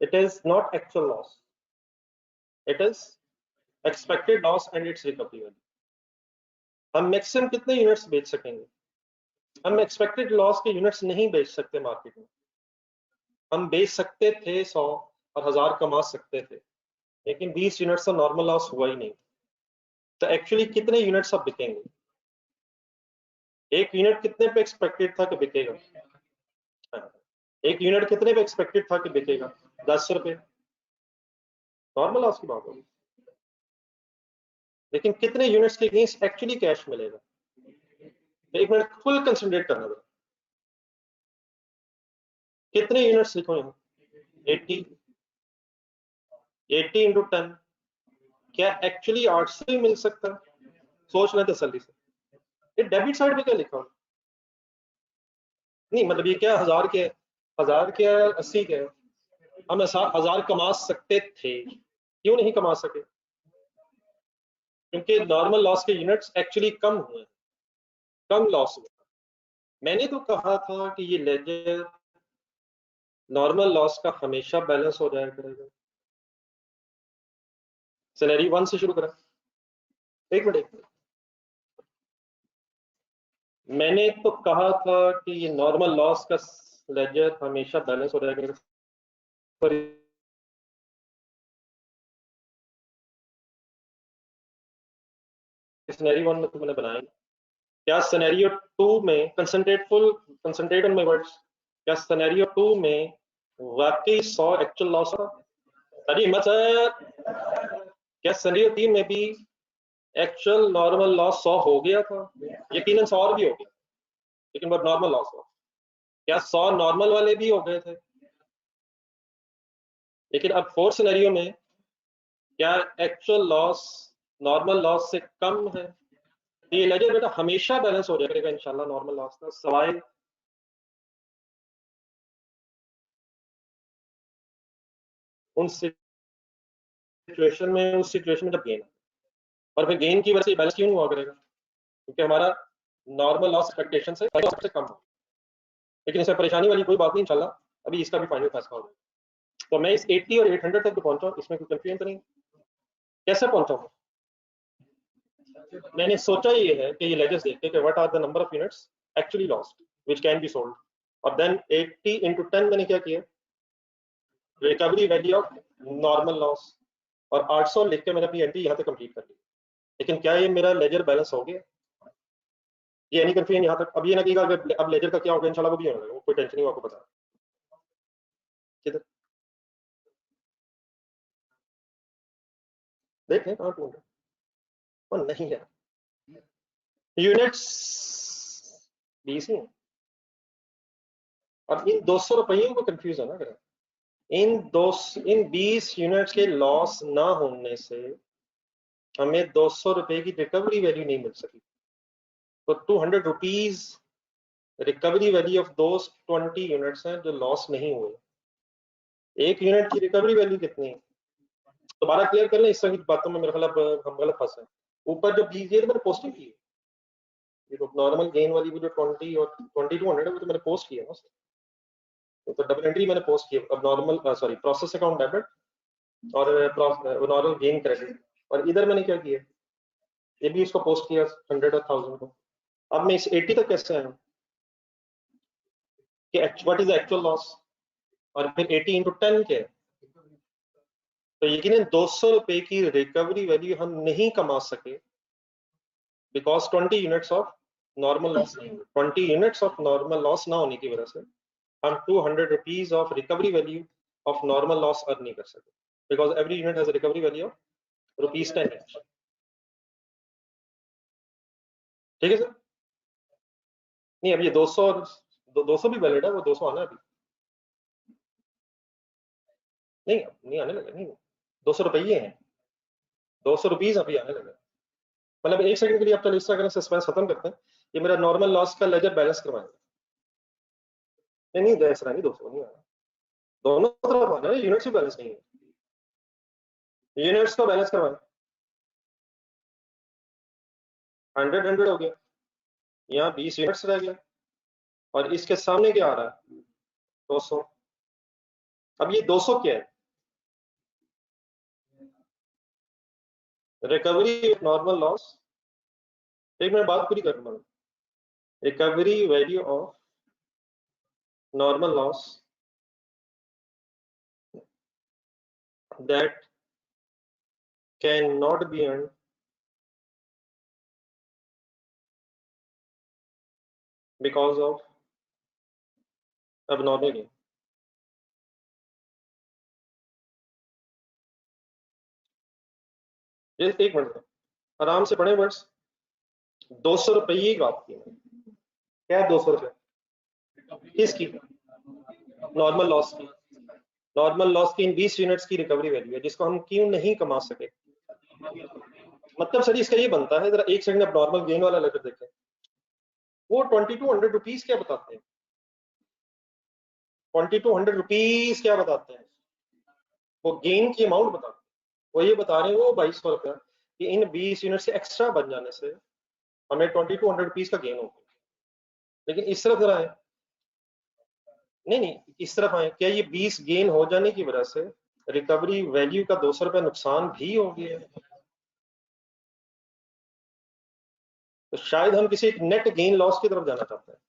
[SPEAKER 1] it is not actual loss, it is expected loss and its recovery value। हम मैक्सिमम कितने यूनिट्स बेच सकेंगे? हम एक्सपेक्टेड लॉस के यूनिट्स नहीं बेच सकते मार्केट में, हम बेच सकते थे 100 और 1000 कमा सकते थे, लेकिन 20 यूनिट से नॉर्मल लॉस हुआ ही नहीं। तो एक्चुअली कितने यूनिट्स अब बिकेंगे? एक यूनिट कितने पे एक्सपेक्टेड था कि बिकेगा? एक यूनिट कितने पे एक्सपेक्टेड था कि बिकेगा? 10 रुपए। नॉर्मल लॉस की बात होगी, लेकिन कितने यूनिट्स के अगेंस्ट एक्चुअली कैश मिलेगा? एक मिनट फुल कंसंट्रेट करना था। कितने यूनिट्स लिखो यहाँ? 80 इंटू 10, क्या एक्चुअली 8 से ही मिल सकता है? सोच लें तसल्ली से। ये डेबिट साइड पे क्या लिखा हो? नहीं मतलब ये क्या 1000 के 1000 के 80 के हम 1000 कमा सकते थे, क्यों नहीं कमा सके? क्योंकि नॉर्मल लॉस के यूनिट्स एक्चुअली कम हुए, कम लॉस हुआ। मैंने तो कहा था कि ये लेजर नॉर्मल लॉस का हमेशा बैलेंस हो जाया करेगा। सिनेरियो 1 से शुरू करें। एक मिनट, मैंने तो कहा था कि ये नॉर्मल लॉस का लेजर हमेशा बैलेंस हो जाया करेगा। सिनेरियो 1 में तो मैंने बनाया, क्या सिनेरियो 2 में कंसंट्रेट ऑन माय वर्ड्स, क्या सिनेरियो 2 में वाकई 100 एक्चुअल लॉस था? अरे मत क्या सिनेरियो 3 में भी एक्चुअल नॉर्मल लॉस 100 हो गया था? यकीनन 100 और भी हो गया, लेकिन वो नॉर्मल लॉस हुआ। क्या 100 नॉर्मल वाले भी हो गए थे? लेकिन अब फोर्थ सिनेरियो में क्या एक्चुअल लॉस नॉर्मल लॉस से कम है? ये लेजर बेटा हमेशा बैलेंस हो जाएगा इंशाल्लाह नॉर्मल लॉस का, सवाए उन सिचुएशन में, उस सिचुएशन में जब गेन, और फिर गेन की वजह से बैलेंस क्यों नहीं हुआ करेगा? क्योंकि हमारा नॉर्मल लॉस एक्सपेक्टेशन से कम हो। लेकिन इसमें परेशानी वाली कोई बात नहीं, इंशाल्लाह अभी इसका भी फाइनल फैसला होगा। तो मैं इस 80 और 800 तक पहुंचा, इसमें कोई कंफ्यूजन तो नहीं? कैसे पहुंचा हूं? मैंने सोचा ये है कि ये लेजर्स देखते कि what are the number of units actually lost which can be sold, और देन 80 इंटू 10 मैंने क्या किया, recovery value of normal loss, और 800 लिख के मैंने अपनी एंट्री यहाँ तक कंप्लीट कर ली। लेकिन क्या ये मेरा लेजर बैलेंस हो गया? ये नहीं कंफ्यूजन यहाँ तक? अब ये ना कि अब लेजर का क्या होगा, इंशाल्लाह वो भी होगा, वो कोई टेंशन नहीं, आपको पता किधर देखें कहाँ ढूंढ रहे और नहीं है यूनिट्स 20 ही। अब इन 200 रुपयों को कंफ्यूज है ना अगर इन 20 यूनिट्स के लॉस ना होने से हमें 200 रुपए की रिकवरी वैल्यू नहीं मिल सकी, तो 200 rupees recovery value of those 20 units हैं जो लॉस नहीं हुए। एक यूनिट की रिकवरी वैल्यू कितनी है? दोबारा क्लियर कर लें, इस तरह की बातों में मेरे ख्याल हम गलत फंसे हैं। ऊपर जो 20 ये तो मैंने पोस्टिंग की है, ये तो नॉर्मल गेन वाली वो जो 20 और 2200 है वो तो मैंने पोस्ट किया ना, तो डबल एंट्री मैंने पोस्ट की। अब normal sorry process account debit और नॉर्मल गेन क्रेडिट, और इधर मैंने क्या किया, ये भी इसको पोस्ट किया 100 और 1000 को। अब मैं इस 80 तक कैसे आया कि व्हाट इज एक्चुअल लॉस, और फिर 80 इंटू 10 क्या है? तो यकीनन 200 रुपए की रिकवरी वैल्यू हम नहीं कमा सके because 20 units of normal loss, 20 units of normal loss ना होने की वजह से हम 200 rupees of recovery value of normal loss earn नहीं कर सकते, because every unit has recovery value of ₹10। ठीक है सर? नहीं अब ये 200 200 भी वैलिड है, वो 200 आना है अभी। नहीं आने लगा, नहीं 200 रुपये हैं, 200 रुपीज अभी आने लगे। मतलब एक सेकंड के लिए आप चलो इस तरह करें, सस्पेंस खत्म करते हैं। ये मेरा नॉर्मल लॉस का लेजर बैलेंस करवाएंगे। नहीं ऐसा नहीं, 200 नहीं आना, दोनों तरफ आना है, यूनिट्स भी बैलेंस नहीं है, यूनिट्स का बैलेंस करवाएं। 100 हो गया, यहाँ 20 यूनिट्स रह गया, और इसके सामने क्या आ रहा है, 200। अब ये 200 क्या है? रिकवरी नॉर्मल लॉस, एक मैं बात पूरी कर लूँ। Recovery value of normal loss that cannot be earned because of abnormal gain. ये एक मिनट आराम से पढ़े वर्ड्स। 200 रुपये की बात की, क्या 200 रुपये किसकी? नॉर्मल लॉस की। नॉर्मल लॉस की इन 20 यूनिट्स की रिकवरी वैल्यू है जिसको हम क्यों नहीं कमा सके। मतलब सर इसका ये बनता है, जरा एक सेकंड अब नॉर्मल गेन वाला लेकर देखें। वो 2200 रुपीज क्या बताते हैं? 2200 रुपीज क्या बताते हैं? वो गेन की अमाउंट बताते हैं। वो ये बता रहे हैं वो 2200 रुपया कि इन 20 यूनिट से एक्स्ट्रा बन जाने से हमें 2200 रुपीज का गेन होगा। लेकिन इस तरफ जरा है, नहीं इस तरफ आए, क्या ये 20 गेन हो जाने की वजह से रिकवरी वैल्यू का 200 रुपया नुकसान भी हो गया है? तो शायद हम किसी एक नेट गेन लॉस की तरफ जाना चाहते हैं।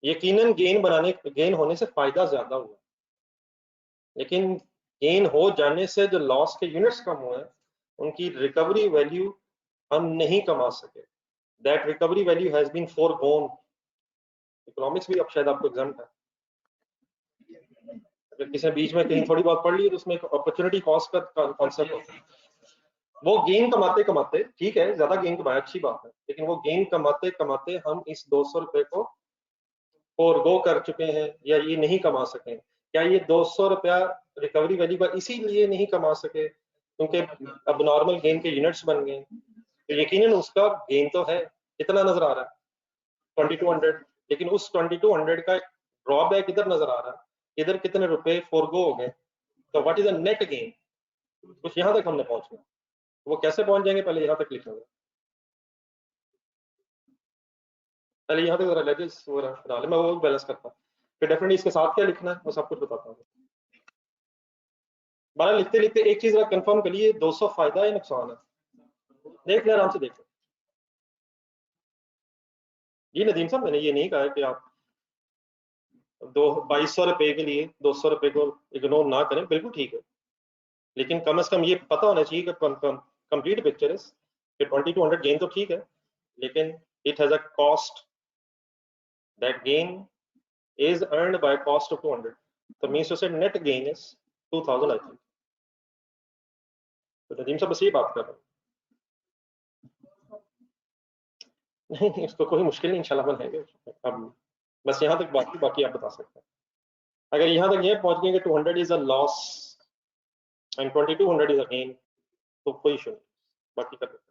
[SPEAKER 1] यकीनन गेन होने से फायदा ज्यादा हुआ, लेकिन गेन हो जाने से जो लॉस के यूनिट्स कम हुए उनकी रिकवरी वैल्यू हम नहीं कमा सके। That recovery value has been foregone. Economics भी अब शायद आपको एग्जाम है, अगर किसी बीच में कहीं थोड़ी बहुत पढ़ ली तो उसमें अपॉर्चुनिटी कॉस्ट का कॉन्सेप्ट होता है। वो गेन कमाते कमाते, ठीक है ज्यादा गेन कमाया अच्छी बात है, लेकिन वो गेन कमाते कमाते हम इस 200 रुपए को फोरगो कर चुके हैं या ये नहीं कमा सके। क्या ये 200 रुपया रिकवरी वैल्यू का इसीलिए नहीं कमा सके क्योंकि अब नॉर्मल गेन के यूनिट्स बन गए? तो यकीनन उसका गेन तो है, कितना नजर आ रहा है? 2200। लेकिन उस 2200 का ड्रॉबैक इधर नजर आ रहा है, इधर कितने रुपए फोरगो हो गए। तो what is the net gain? कुछ यहां तक हमने पहुंचना, वो कैसे पहुंच जाएंगे पहले यहां तक लिखेंगे। पहले यहाँ तक जरा लेजेस वो डाले, मैं वो बैलेंस करता हूँ, फिर डेफिनेटली इसके साथ क्या लिखना है वो सब कुछ बताता हूँ। 12 लिखते लिखते एक चीज कंफर्म करिए, 200 फायदा या नुकसान है? देख ले आराम से, देख ले। ये नदीम साहब मैंने ये नहीं कहा कि आप 2200 रुपए के लिए 200 रुपए को इग्नोर ना करें, बिल्कुल ठीक है, लेकिन कम से कम ये पता होना चाहिए कि कंप्लीट पिक्चर है कि 2200 गेन तो ठीक है, लेकिन it has a cost. That gain is earned by cost of 200. So means to say net gain is 2000 I think. तो नदीम साहब बस ये बात कर रहे हैं। नहीं इसको कोई मुश्किल नहीं इंशाल्लाह बनाएंगे। अब बस यहाँ तक बात, बाकी आप बता सकते हैं। अगर यहाँ तक ये पहुंच गए कि 200 is a loss and 2200 is a gain तो कोई इशू नहीं, बाकी कर सकते हैं।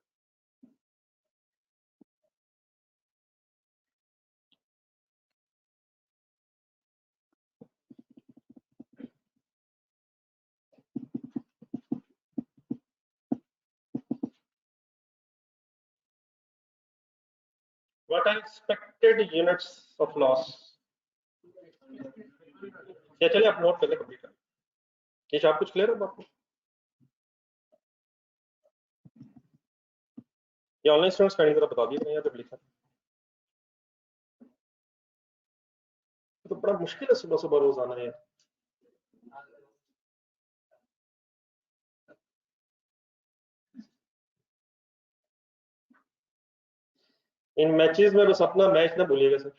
[SPEAKER 1] What are expected units of loss? या चलिए आप नोट कर ले कंप्लीट कर, ये आप कुछ क्लियर है आपको? ये ऑनलाइन स्टूडेंट्स का जरा बता दिए तो लिखा तो बड़ा मुश्किल है सुबह सुबह रोज आना है। इन मैचेस में बस अपना मैच ना भूलिएगा सर,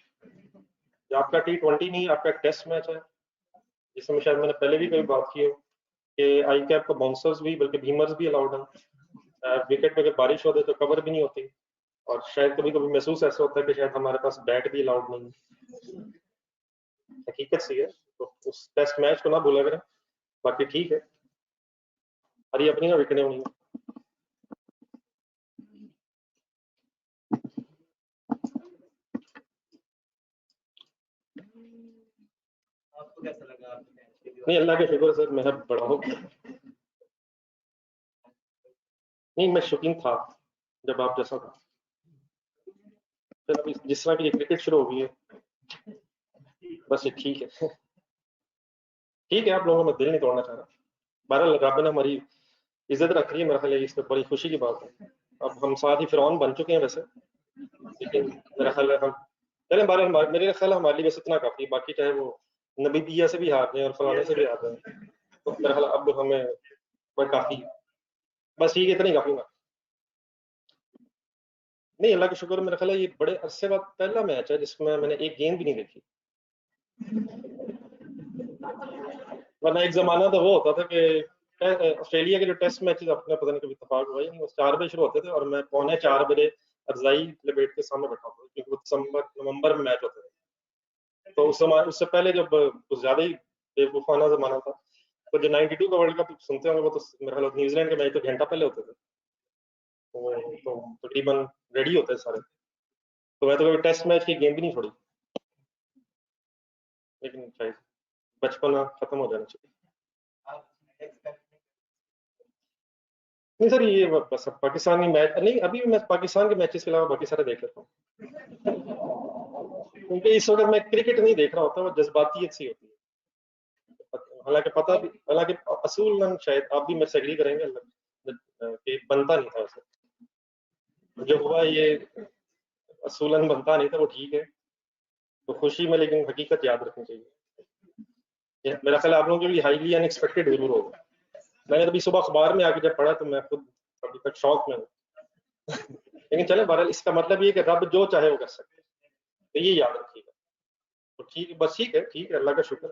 [SPEAKER 1] आपका T20 नहीं आपका टेस्ट मैच है, जिसमें शायद मैंने पहले भी कभी बात की है कि आई कैप को बाउंसर्स भी बल्कि भीमर्स भी अलाउड है। विकेट पे अगर बारिश होती है तो कवर भी नहीं होती, और शायद कभी कभी महसूस ऐसा होता है कि शायद हमारे पास बैट भी अलाउड नहीं है। हकीकत सी है, तो उस टेस्ट मैच को ना भूला करें। बाकी ठीक है, हरी अपनी ना विकेटें होनी।
[SPEAKER 2] आपको कैसा लगा?
[SPEAKER 1] नहीं अल्लाह के शुक्र सर, मेरा बड़ा हो नहीं, मैं शौकीन था जब आप जैसा था, फिर अभी जिस तरह की क्रिकेट शुरू हो गई है बस ये ठीक है। ठीक है, आप लोगों में दिल नहीं तोड़ना चाह रहा। बहरहाल रब ने हमारी इज्जत रख रही है, मेरा ख्याल है इस पर बड़ी खुशी की बात है। अब हम साथ ही फिरौन बन चुके हैं वैसे, लेकिन मेरा ख्याल है हम चले बहरहाल, मेरे ख्याल है हमारे लिए बस इतना काफी, बाकी चाहे वो नबीबिया से भी हार जाए और फलाने से भी हार जाए, तो मेरा ख्याल अब हमें बट काफी, बस ठीक है, इतना ही काफी हुआ। नहीं, अल्लाह का शुक्र, मेरा ख्याल है ये बड़े अरसे बाद पहला मैच है जिसमें मैंने एक गेंद भी नहीं देखी। वरना एक जमाना तो वो होता था कि ऑस्ट्रेलिया के जो टेस्ट मैचेस अपने पता नहीं कभी इत्तेफाक हुआ ही नहीं, वो 4 बजे शुरू होते थे और मैं 3:45 रजाई लपेट के सामने बैठा था, क्योंकि वो दिसंबर नवंबर में मैच होते थे। तो उस समय, उससे पहले जब कुछ ज्यादा ही बेवकूफाना जमाना था, तो जो 92 का वर्ल्ड कप सुनते होंगे, वो तो मेरे ख्याल न्यूजीलैंड के मैच तो घंटा पहले होते थे, तो तकरीबन रेडी होते सारे। तो मैं तो कभी टेस्ट मैच की गेम भी नहीं छोड़ी, लेकिन शायद बचपना खत्म हो जाना चाहिए।
[SPEAKER 2] आप expect
[SPEAKER 1] नहीं सर, ये बस पाकिस्तानी मैच नहीं, अभी भी मैं पाकिस्तान के मैचेस के अलावा बाकी सारे देख लेता हूँ, क्योंकि इस वक्त मैं क्रिकेट नहीं देख रहा होता, वो जज्बातियत सी होती है। हालांकि पता भी, हालांकि असूलन शायद आप भी मेरे से एग्री करेंगे कि बनता नहीं था उसे, जो हुआ ये असूलन बनता नहीं था, वो ठीक है, तो खुशी में, लेकिन हकीकत याद रखनी चाहिए। मेरा ख्याल आप लोगों के लिए हाईली अनएक्सपेक्टेड जरूर होगा। मैंने अभी सुबह अखबार में आके जब पढ़ा तो मैं खुद अभी तक शौक में हूँ। लेकिन चले बहरहाल, इसका मतलब ये कि रब जो चाहे वो कर सकते, तो ये याद रखिएगा। तो ठीक, बस ठीक है, अल्लाह का शुक्र,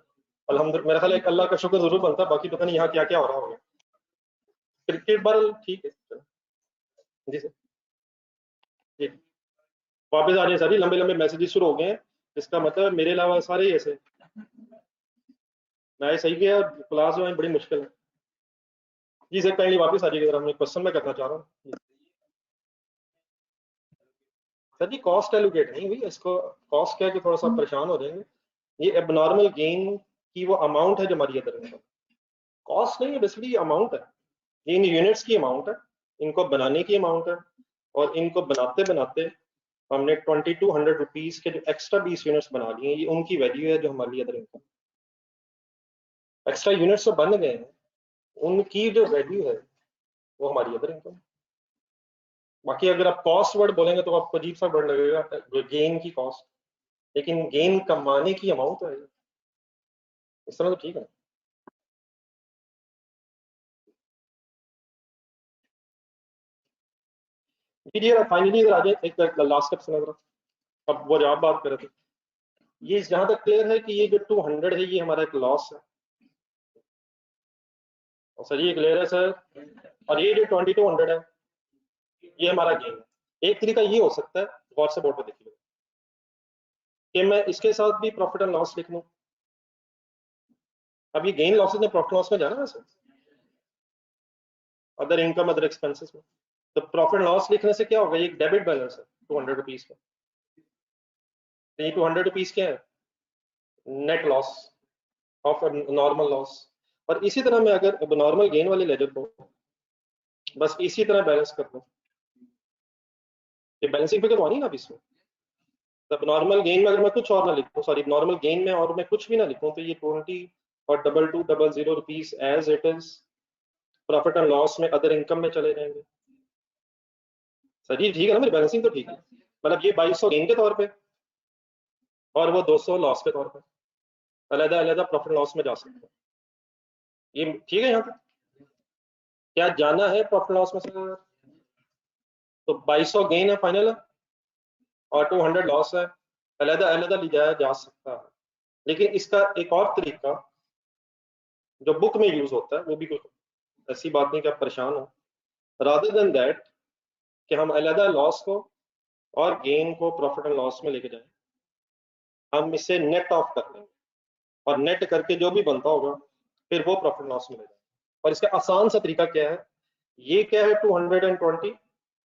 [SPEAKER 1] अल्हम्दुलिल्लाह। मेरा ख्याल है अल्लाह का शुक्र जरूर बनता, बाकी पता नहीं यहाँ क्या क्या हो रहा होगा। क्रिकेट बहरहाल ठीक है। जी सर, जी वापस आ रही है सारी, लंबे लंबे मैसेजेस शुरू हो गए हैं, इसका मतलब मेरे अलावा सारे ही ऐसे। मैं सही गया, क्लास जो है बड़ी मुश्किल है। जी सर, काइंडली वापस आ जाइएगा, जरा मैं क्वेश्चन मैं करना चाह रहा हूँ। सर जी, कॉस्ट एलोकेट नहीं हुई इसको, कॉस्ट क्या है कि थोड़ा सा परेशान हो जाएंगे। ये एबनॉर्मल गेन की वो अमाउंट है जो हमारी अदर इनकम, कॉस्ट नहीं है, बेसिकली अमाउंट है, ये इन यूनिट्स की अमाउंट है, इनको बनाने की अमाउंट है, और इनको बनाते बनाते हमने 2200 रुपीज के जो एक्स्ट्रा 20 यूनिट्स बना लिए, ये उनकी वैल्यू है जो हमारी अदर इनकम। एक्स्ट्रा यूनिट्स जो बन गए हैं, उनकी जो वैल्यू है वो हमारी अदर इनकम। बाकी अगर आप कॉस्ट वर्ड बोलेंगे तो आपको अजीब सा वर्ड लगेगा, गेन की कॉस्ट, लेकिन गेन कमाने की अमाउंट है, इस तरह तो ठीक है। जी फाइनली इधर आ जाए, एक लास्ट स्टेप सुना जरा। अब वो जो आप बात कर रहे थे, ये जहां तक क्लियर है कि ये जो 200 है ये हमारा एक लॉस है, और सर ये क्लियर है सर, और ये जो 2200 है ये हमारा गेन है। एक तरीका ये हो सकता है, गौर से बोर्ड पे देखिए, कि मैं इसके साथ भी प्रॉफिट एंड लॉस लिख लूं। अब ये गेन लॉसेस में प्रॉफिट लॉस में जाना है sir, other income other expenses में। तो प्रॉफिट लॉस लिखने से क्या होगा, ये डेबिट बैलेंस है 200 रुपीज का, तो ये 200 रुपीज क्या है, net loss of normal loss. और इसी तरह मैं अगर नॉर्मल गेन वाले लेजर को बस इसी तरह बैलेंस कर दूं, ये बैलेंसिंग फिगर तो आनी ना अब इसमें। तब नॉर्मल गेन में अगर मैं कुछ और ना लिखूं, सॉरी नॉर्मल गेन में और मैं कुछ भी ना लिखूं, तो ये 20 और 2200 rupees as it is profit and loss में अदर इनकम में चले जाएंगे। सर जी ठीक है ना, मेरी बैलेंसिंग तो ठीक है, मतलब ये 2200 गेन के तौर पे और वो 200 लॉस के तौर पे अलग अलग प्रॉफिट लॉस में जा सकते हैं। ये ठीक है यहाँ पे, क्या जाना है प्रॉफिट लॉस में सर? तो 2200 गेन है फाइनल है, और 200 लॉस है, अलग अलग लिया जा सकता है। लेकिन इसका एक और तरीका जो बुक में यूज होता है, वो भी कोई ऐसी बात नहीं कि आप परेशान हो, रादर देन दैट कि हम अलग लॉस को और गेन को प्रॉफिट एंड लॉस में लेके जाएं, हम इसे नेट ऑफ कर लेंगे, और नेट करके जो भी बनता होगा फिर वो प्रॉफिट लॉस में ले जाएंगे। और इसका आसान सा तरीका क्या है, ये क्या है 220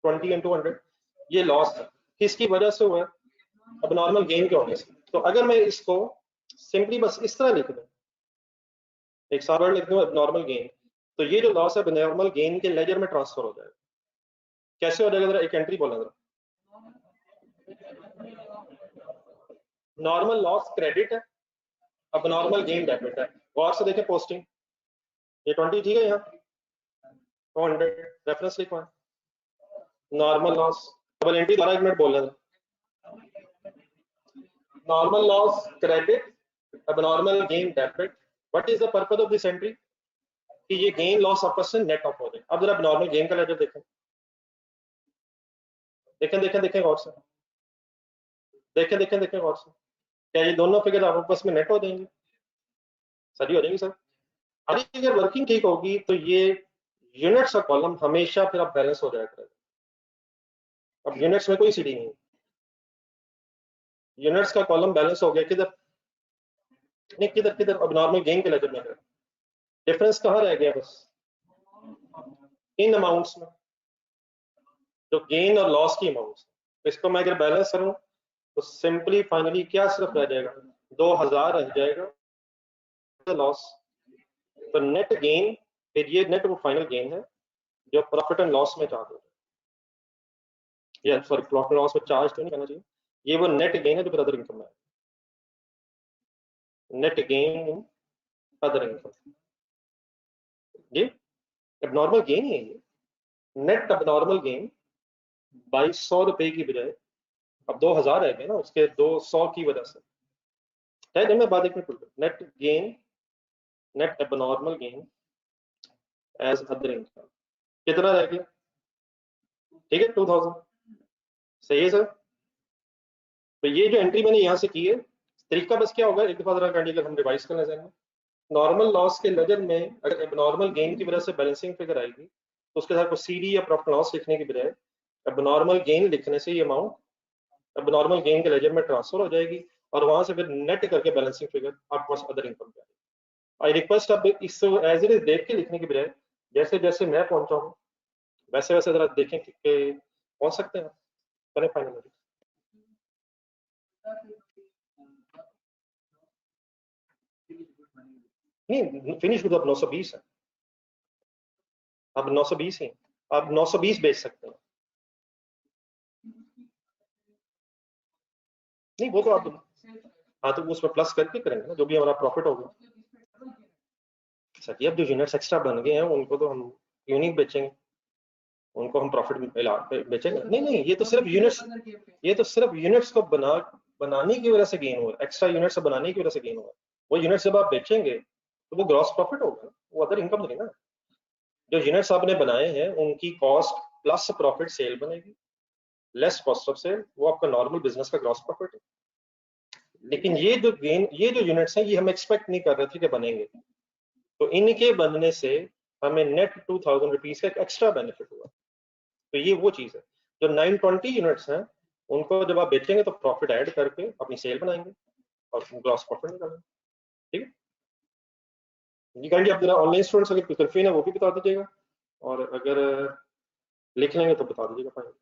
[SPEAKER 1] 20 एंड 200, ये लॉस है, किसकी वजह से हुआ है, अब नॉर्मल गेन के होने से। तो अगर मैं इसको सिंपली बस इस तरह लिख दूं, एक सारा वर्ड लिख दूं नॉर्मल गेन, तो ये जो लॉस है नॉर्मल गेन के लेजर में ट्रांसफर हो जाएगा। कैसे हो जाएगा, जरा एक एंट्री बोला जरा। नॉर्मल लॉस क्रेडिट है, अब नॉर्मल गेन डेबिट है। गौर से देखें पोस्टिंग, ये 20 ठीक है, यहाँ 200 रेफरेंस लिखवा है, नॉर्मल लॉस, डबल एंट्री द्वारा 1 मिनट बोल रहे हैं, नॉर्मल लॉस क्रेडिट, अब normal gain debit. What is the purpose of this entry, कि ये गेन लॉस आपस में नेट ऑफ हो जाए। अब जरा नॉर्मल गेन का लेजर देखें, देखें गौर से, देखें गौर से, क्या ये दोनों फिगर आपस में नेट हो जाएंगे? सही हो जाएंगे सर। अभी अगर वर्किंग ठीक होगी तो ये यूनिट्स का कॉलम हमेशा फिर आप बैलेंस हो जाया करेगा। अब यूनिट्स में कोई सीडी नहीं, यूनिट्स का कॉलम बैलेंस हो गया। किधर नहीं, किधर अब नॉर्मल गेन के लेजर में डिफरेंस कहाँ रह गया? बस इन अमाउंट्स में, जो गेन और लॉस की अमाउंट्स, इसको मैं अगर बैलेंस करूं तो सिंपली फाइनली क्या सिर्फ रह जाएगा? 2000 रह जाएगा लॉस। तो नेट गेन, फिर ये नेट वो फाइनल गेन है जो प्रॉफिट एंड लॉस में चार्ज हो, या सॉरी प्रॉफिट लॉस में चार्ज तो नहीं करना चाहिए, ये वो नेट गेन है जो अदर इनकम है, net gain in other income. ये एबनॉर्मल गेन है, ये नेट एबनॉर्मल गेन 2200 रुपए की बजाय अब 2000 रह गए ना, उसके 200 की वजह से है। मैं बात देखने net gain, net abnormal gain as other income कितना रह गया? ठीक है 2000, सही है सर। तो ये जो एंट्री मैंने यहाँ से की है, तरीका बस क्या होगा, एक दफा जरा अगर हम रिवाइज कर लें, नॉर्मल लॉस के लेजर में अगर एबनॉर्मल गेन की वजह से बैलेंसिंग फिगर आएगी तो उसके साथ कोई सीडी या प्रॉफिट लॉस लिखने की बजाय एबनॉर्मल गेन लिखने से ये अमाउंट एबनॉर्मल गेन के लेजर में ट्रांसफर हो जाएगी और वहां से फिर नेट करके बैलेंसिंग फिगर आपके पास अदर इनकम जाएगी। आई रिक्वेस्ट अब इस एज इट इज देख के लिखने की बजाय जैसे जैसे मैं पहुंचा हूँ वैसे वैसे जरा देखें कि पहुंच सकते हैं, करें फाइनल। नहीं फिनिश गुड अब 920 है, अब 920 ही, अब 920 बेच सकते हैं। नहीं वो तो आप, हाँ तो उसमें प्लस करके करेंगे ना जो भी हमारा प्रॉफिट होगा। सर अब जो यूनिट्स एक्स्ट्रा बन गए हैं उनको तो हम क्यों नहीं बेचेंगे, उनको हम प्रॉफिट बेचेंगे। नहीं ये तो सिर्फ यूनिट्स, ये तो सिर्फ यूनिट्स को बनाने की वजह से गेन हुआ, एक्स्ट्रा यूनिट्स बनाने की वजह से गेन हुआ। वो यूनिट्स जब आप बेचेंगे तो वो ग्रॉस प्रॉफिट होगा, वो अदर इनकम नहीं ना। जो यूनिट्स आपने बनाए हैं उनकी कॉस्ट प्लस प्रॉफिट सेल बनेगी, लेस कॉस्ट ऑफ सेल, वो आपका नॉर्मल बिजनेस का ग्रॉस प्रॉफिट है। लेकिन ये जो गेन, ये जो यूनिट्स हैं ये हम एक्सपेक्ट नहीं कर रहे थे कि बनेंगे, तो इनके बनने से हमें नेट 2000 रुपीज का एक एक्स्ट्रा बेनिफिट हुआ। तो ये वो चीज है, जो 920 यूनिट्स हैं उनको जब आप बेचेंगे तो प्रॉफिट ऐड करके अपनी सेल बनाएंगे और ग्रॉस प्रॉफिट निकालेंगे। ठीक है जी काइंडली आप जरा ऑनलाइन स्टूडेंट्स अगर कंफ्यूजन है वो भी बता दीजिएगा, और अगर लिख लेंगे तो बता दीजिएगा फाइनल।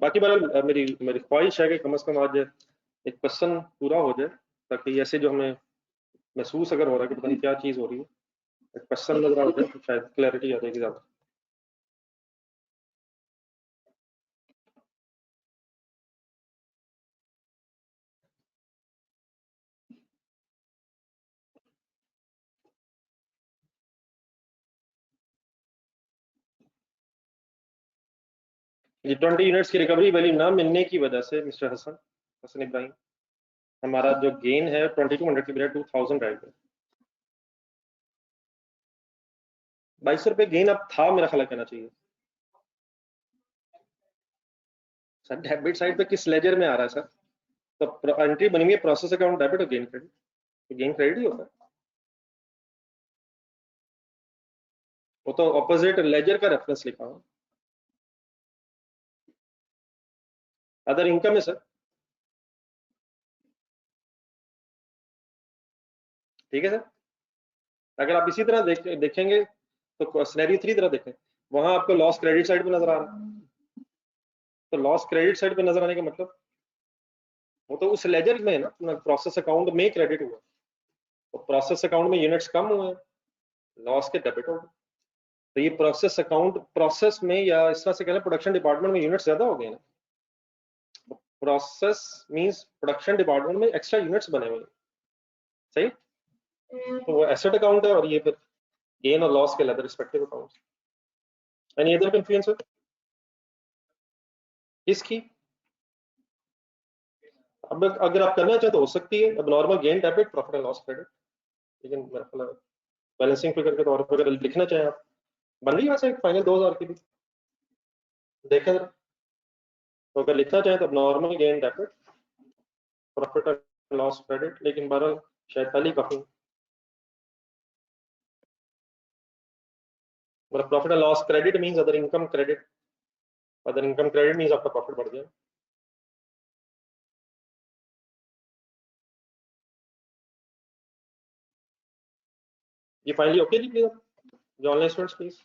[SPEAKER 1] बाकी बहरहाल मेरी मेरी ख्वाहिश है कि कम से कम आज एक क्वेश्चन पूरा हो जाए, ताकि ऐसे जो हमें महसूस अगर हो रहा है कि पता नहीं क्या चीज हो रही है, एक क्वेश्चन नजर आ जाए तो शायद क्लैरिटी आ जाएगी ज्यादा। ये 20 यूनिट्स की रिकवरी वैल्यू ना मिलने की वजह से मिस्टर हसन हसन इब्राहिम, हमारा जो गेन है 2200 की बजाय 2000 रह गया। 2200 रुपए गेन अब था मेरा ख्याल कहना चाहिए सर। डेबिट साइड पे किस लेजर में आ रहा है सर? तो एंट्री बनी हुई है प्रोसेस अकाउंट डेबिट और गेन क्रेडिट, तो गेन क्रेडिट ही होता है, वो तो ऑपोजिट लेजर का रेफरेंस लिखा हुआ। अदर इनकम है सर, ठीक है सर। अगर आप इसी तरह देखेंगे तो सिनेरियो 3 तरह देखें, वहां आपको लॉस क्रेडिट साइड पे नजर आ रहा है, तो लॉस क्रेडिट साइड पे नजर आने का मतलब वो तो उस लेजर में है ना, प्रोसेस अकाउंट में क्रेडिट हुआ, तो प्रोसेस अकाउंट में यूनिट्स कम हुए, लॉस के डेबिट हो गए। तो ये प्रोसेस अकाउंट प्रोसेस में या इस तरह से कहना प्रोडक्शन डिपार्टमेंट में यूनिट्स ज्यादा हो गए ना, प्रोसेस मींस प्रोडक्शन डिपार्टमेंट में एक्स्ट्रा यूनिट्स बने हुए, सही। तो वो एसेट अकाउंट है और ये फिर गेन और लॉस के leather respective accounts. Any other confusion sir? इसकी अब अगर आप करना चाहे तो हो सकती है, अब normal gain debit profit and loss credit, लेकिन मेरा ख्याल बैलेंसिंग फिगर के तौर पर अगर लिखना चाहें आप, बन रही है वैसे फाइनल 2000 की भी, देखें जरा। तो अगर लिखना चाहें तो normal gain debit profit and loss credit, लेकिन बहरहाल शायद पहले काफी, मतलब profit and loss credit means other income credit, other income credit means आपका प्रॉफिट बढ़ गया। ये फाइनली ओके जी प्लीज, जो ऑनलाइन स्टूडेंट्स प्लीज।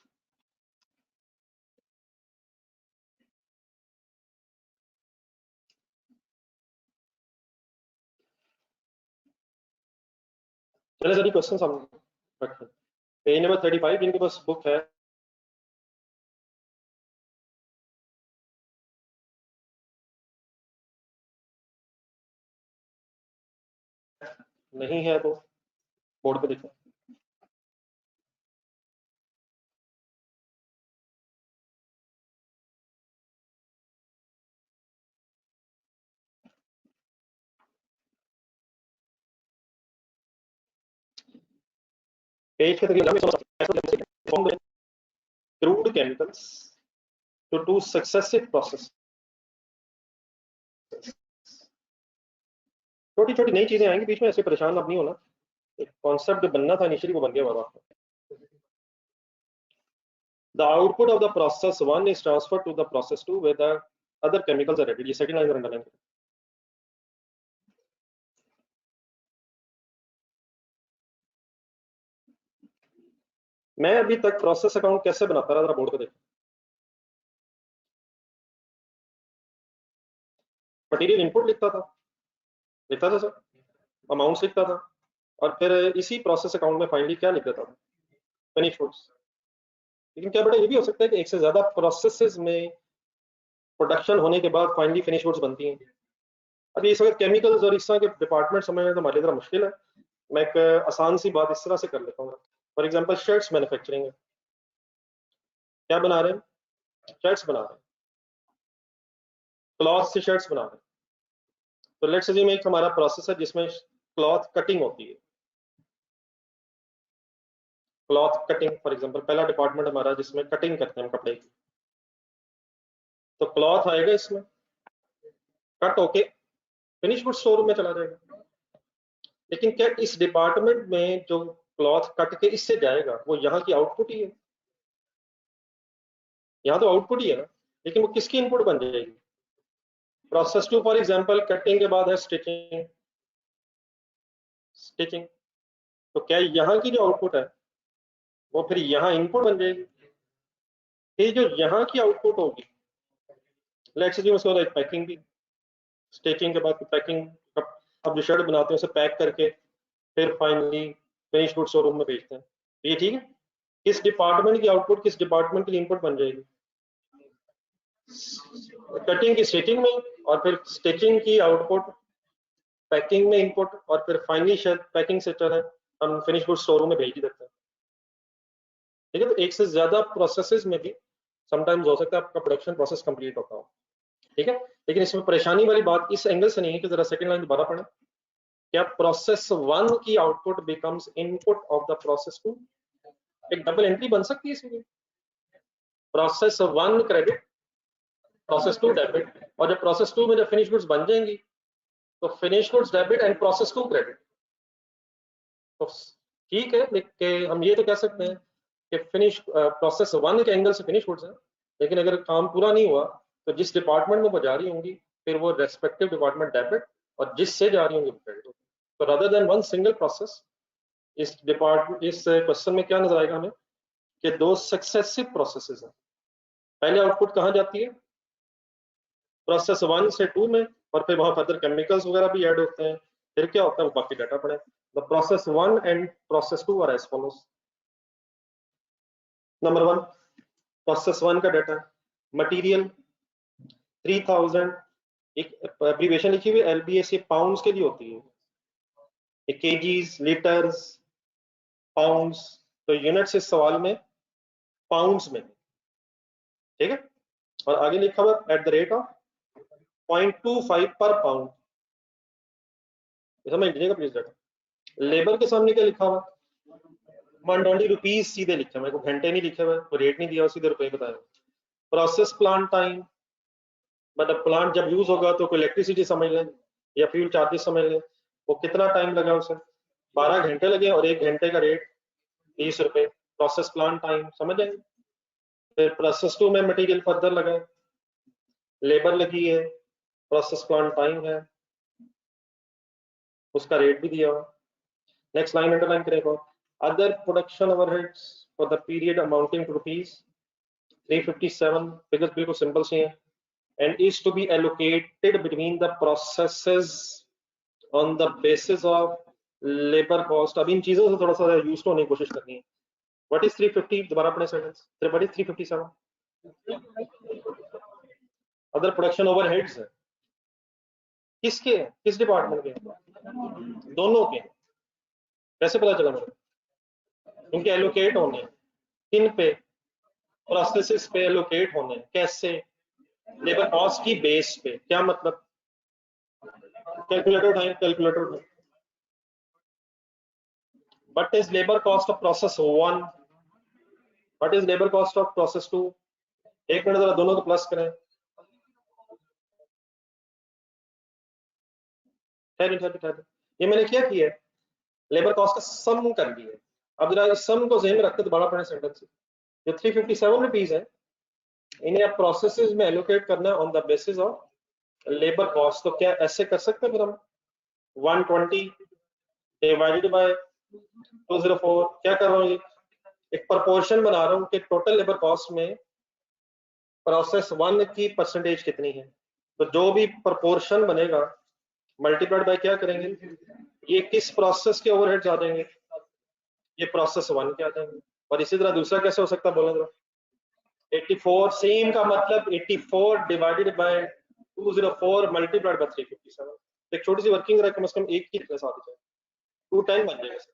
[SPEAKER 1] चले सर क्वेश्चन सामने रखें। पेज नंबर 35 जिनके पास बुक है, नहीं है तो बोर्ड पे देखें। पेज के तकरीबन crude chemicals to two successive processes। छोटी छोटी नई चीजें आएंगी बीच में, ऐसे परेशान अब नहीं होना। एक कॉन्सेप्ट बनना था इनिशियली वो बन गया बाबा। The output of the process 1 is transferred to the process 2 where the other chemicals are ready। ये सेकंड लाइन अंडरलाइन करें। मैं अभी तक प्रोसेस अकाउंट कैसे बनाता रहा, जरा बोर्ड पे देखें। मटेरियल इनपुट लिखता था सर, अमाउंट्स लिखता था, और फिर इसी प्रोसेस अकाउंट में फाइनली क्या लिख देता था, फिनिश गुड्स। लेकिन क्या बेटा ये भी हो सकता है कि एक से ज्यादा प्रोसेसेस में प्रोडक्शन होने के बाद फाइनली फिनिश गुड्स बनती हैं। अब इस वक्त केमिकल्स और इस तरह के डिपार्टमेंट समझना तो हमारे लिए जरा मुश्किल है। मैं एक आसान सी बात इस तरह से कर लेता हूँ। फॉर एग्जांपल शर्ट्स मैन्युफैक्चरिंग है, क्या बना रहे हैं, शर्ट्स बना रहे हैं, क्लॉथ से शर्ट्स बना रहे हैं। तो लेट्स अज्यूम एक हमारा प्रोसेस है जिसमें क्लॉथ कटिंग होती है, क्लॉथ कटिंग फॉर एग्जांपल पहला डिपार्टमेंट हमारा जिसमें कटिंग करते हैं कपड़े की। तो क्लॉथ आएगा इसमें, कट होके फिनिश गुड स्टोर में चला जाएगा। लेकिन क्या इस डिपार्टमेंट में जो क्लॉथ कट के इससे जाएगा वो यहाँ की आउटपुट ही है, यहाँ तो आउटपुट ही है ना, लेकिन वो किसकी इनपुट बन जाएगी, प्रोसेस 2 फॉर एग्जांपल कटिंग के बाद है स्टिचिंग। स्टिचिंग तो क्या यहाँ की जो आउटपुट है वो फिर यहाँ इनपुट बन जाएगी। ये जो यहाँ की आउटपुट होगी, लेट्स अज्यूम उसके बाद पैकिंग भी, स्टिचिंग के बाद पैकिंग, अब जो शर्ट बनाते हैं उसे पैक करके फिर फाइनली फिनिश गुड शोरूम में भेजते हैं। ये ठीक है, किस डिपार्टमेंट की आउटपुट किस डिपार्टमेंट की इनपुट बन जाएगी, कटिंग की स्टिचिंग में, और फिर स्टिचिंग की आउटपुट पैकिंग में इनपुट, और फिर फाइनली शायद पैकिंग से चले हम फिनिश गुड शोरूम में भेज ही देते हैं। ठीक है, तो एक से ज्यादा प्रोसेसेस में भी समटाइम्स हो सकता है आपका प्रोडक्शन प्रोसेस कंप्लीट होता हो। ठीक है, लेकिन इसमें परेशानी वाली बात इस एंगल से नहीं है कि जरा सेकंड लाइन दोबारा पढ़ें। क्या प्रोसेस 1 की output becomes input of the process 2? एक डबल एंट्री बन सकती है इसमें, प्रोसेस 1 क्रेडिट प्रोसेस 2 डेबिट, और जब प्रोसेस 2 में जब फिनिश गुड्स बन जाएंगी तो finish goods debit and process 2 credit. तो ठीक है, लेकिन हम ये तो कह सकते हैं कि फिनिश प्रोसेस 1 के एंगल से फिनिश गुड्स है, लेकिन अगर काम पूरा नहीं हुआ तो जिस डिपार्टमेंट में वो जा रही होंगी फिर वो रेस्पेक्टिव डिपार्टमेंट डेबिट, और जिससे जा रही होंगी क्रेडिट। तो rather than one single process, इस क्वेश्चन में क्या नजर आएगा हमें कि दो सक्सेसिव प्रोसेसेस हैं। पहले आउटपुट कहाँ जाती है, प्रोसेस 1 से 2 में, और फिर वहां फर्दर केमिकल्स वगैरह भी ऐड होते हैं। फिर क्या होता है वो बाकी डाटा पड़े। The process 1 and process 2 are as follows. Number 1, process 1 का डाटा, मटेरियल 3000, एक एब्रीविएशन लिखी हुई LBS, ये पाउंड्स के लिए होती है, केजीज, लीटर्स, पाउंड्स। तो यूनिट्स इस सवाल में पाउंड्स में, ठीक है। और आगे लिखा हुआ एट द रेट ऑफ 0.25 पर पाउंड, समझ लीजिएगा प्लीज बेटा। लेबर के सामने क्या लिखा हुआ, 120 रुपीज सीधे लिखे हुए, घंटे नहीं लिखे हुए, तो रेट नहीं दिया, सीधे रुपए बताया। प्रोसेस प्लांट टाइम, मतलब प्लांट जब यूज होगा तो कोई इलेक्ट्रिसिटी समझ लें या फ्यूल चार्जेस समझ लें, वो कितना टाइम लगा उसे, 12 घंटे लगे और 1 घंटे का रेट 30 रुपए, प्रोसेस प्लांट टाइम समझ जाएंगे। फिर प्रोसेस 2 में मटेरियल फर्दर लगा है, लेबर लगी है, प्रोसेस प्लांट टाइम है, उसका रेट भी दिया हुआ। नेक्स्ट लाइन अंडरलाइन करेगा, other production overheads for the period amounting to rupees 357, figures बिल्कुल सिंपल से हैं, and is to be allocated between the processes on the basis of labor cost। अब इन चीजों से थोड़ा सा यूज होने की कोशिश करनी है। व्हाट इज 350, दोबारा अपने sentence, what is 357? Other production overheads है, किसके हैं, किस डिपार्टमेंट के? दोनों के। कैसे पता चला मुझे? उनके एलोकेट होने हैं, किन पे? प्रोसेसेस पे एलोकेट होने हैं, कैसे? लेबर कॉस्ट की बेस पे। क्या मतलब? कैलकुलेटर उठाएं, कैलकुलेटर उठाएं। What is labor cost of process 1? What is labor cost of process 2? एक मिनट जरा दोनों को प्लस करें। ये मैंने क्या किया है, लेबर कॉस्ट का सम कर दिया है। अब जरा इस सम को ज़हन में रखते दोबारा पढ़ें सेंटेंस। जो 357 रुपीज है, इन्हें आप प्रोसेसेस में एलोकेट करना है on the basis of labour cost. तो क्या ऐसे कर सकते हैं फिर हम, 120 डिवाइडेड बाय 204, क्या कर रहा हूँ, एक प्रोपोर्शन बना रहा हूँ कि टोटल लेबर कॉस्ट में प्रोसेस 1 की परसेंटेज कितनी है। तो जो भी प्रोपोर्शन बनेगा मल्टीप्लाइड बाय क्या करेंगे, ये किस प्रोसेस के ओवरहेड्स आ जाएंगे, ये प्रोसेस 1 के आ जाएंगे। और इसी तरह दूसरा कैसे हो सकता है, बोलो जरा। 84 सेम का मतलब 84 डिवाइडेड बाय 204 मल्टीप्लाइड बाय 357। एक छोटी सी वर्किंग रहे, कम से कम एक की प्लस आ जाए, 210 बन जाएगा।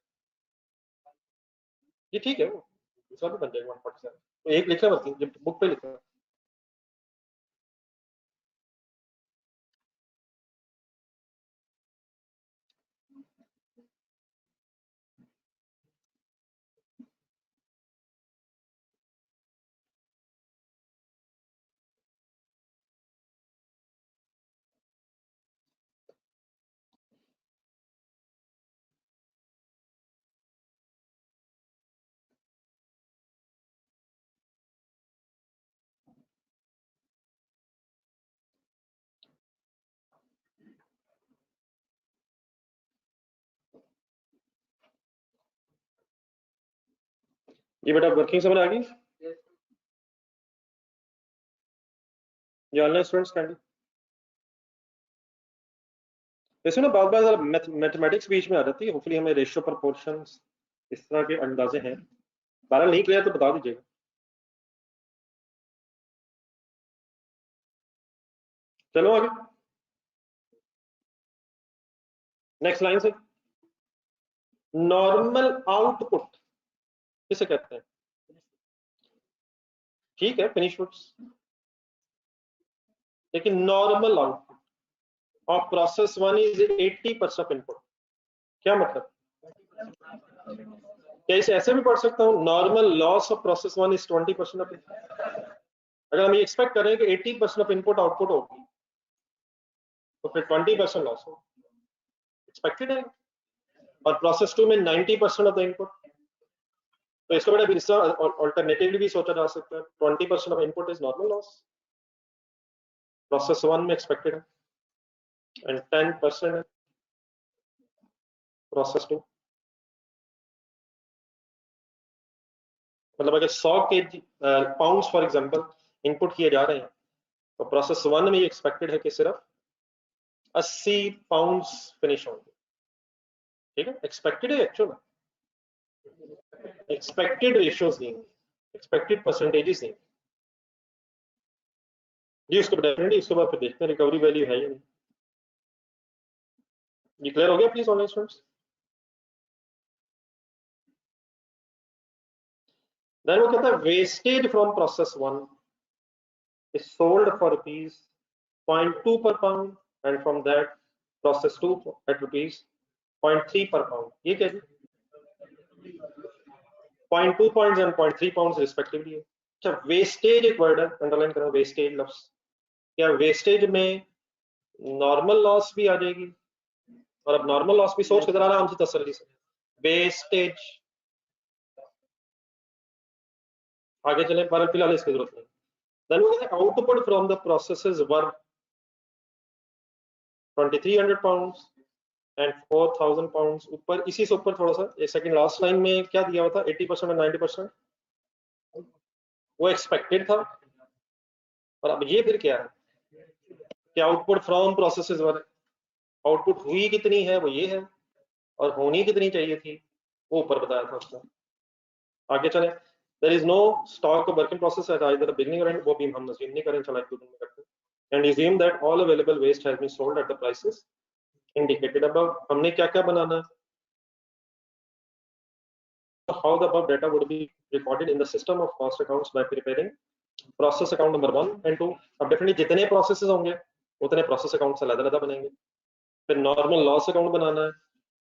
[SPEAKER 1] ये ठीक है, वो दूसरा भी बन जाएगा 147। तो एक लिखा वर्किंग, जब बुक पे लिखा है। ये बेटा वर्किंग समझ आ गई? ये ऑनलाइन स्टूडेंट्स कैंडी वैसे ना बार बार मैथमेटिक्स बीच में आ जाती है। होपफुली हमें रेशियो प्रोपोर्शंस इस तरह के अंदाजे हैं, बारह नहीं क्लियर तो बता दीजिएगा। चलो आगे नेक्स्ट लाइन से, नॉर्मल आउटपुट किसे कहते हैं? ठीक है, फिनिश गुड्स, लेकिन normal output of process 1 is 80% of input. क्या मतलब? क्या इसे ऐसे भी पढ़ सकता हूँ, normal loss of process 1 is 20% of input. अगर हम ये एक्सपेक्ट करें कि 80% ऑफ इनपुट आउटपुट होगी, तो फिर 20% लॉस हो एक्सपेक्टेड है। और प्रोसेस 2 में 90% ऑफ द इनपुट, तो इसको बड़ा भी ऑल्टरनेटिवली भी सोचा जा सकता है, 20% of input is normal loss, process 1 में एक्सपेक्टेड है, एंड 10% है प्रोसेस 2। मतलब अगर 100 के पाउंड्स फॉर एग्जांपल इनपुट किए जा रहे हैं, तो प्रोसेस 1 में ये एक्सपेक्टेड है कि सिर्फ 80 पाउंड्स फिनिश होंगे। ठीक है, एक्सपेक्टेड है, एक्चुअल एक्सपेक्टेड रेशियोज नहीं, एक्सपेक्टेड परसेंटेजेस नहीं जी। उसको डेफिनेटली इसके बाद फिर देखते हैं रिकवरी वैल्यू है या नहीं। ये क्लियर हो गया प्लीज ऑनलाइन स्टूडेंट्स? देन वो कहता है wastage from process 1 is sold for rupees 0.2 per pound and from that process 2 at rupees 0.3 per pound. ये क्या जी? 0.2 pounds and 0.3 pounds respectively है. अच्छा, वेस्टेज एक वर्ड है, अंडरलाइन करो वेस्टेज लफ्ज. क्या वेस्टेज में नॉर्मल लॉस भी आ जाएगी? और अब नॉर्मल लॉस भी सोच के जरा आराम से तसल्ली से. वेस्टेज आगे चले, पर फिलहाल इसकी जरूरत नहीं. Then we get output from the processes were 2300 pounds and 4000 pounds. ऊपर इसी से ऊपर थोड़ा सा एक सेकंड लास्ट लाइन में क्या दिया हुआ था 80% और 90%, वो एक्सपेक्टेड था. और अब ये फिर क्या है कि output from processes were, output हुई कितनी है वो ये है, और होनी कितनी चाहिए थी वो ऊपर बताया था उसने. आगे चले. There is no stock of work in process at either the beginning or end. वो भी हम assume नहीं करें, चला एक दो दिन में करते हैं. And assume that all available waste has been sold at the prices indicated above. हमने क्या क्या बनाना है? How the above data would be recorded in the system of cost accounts by preparing process account number 1 and 2. अब definitely जितने processes होंगे उतने process accounts अलग-अलग बनेंगे. फिर normal loss account बनाना है.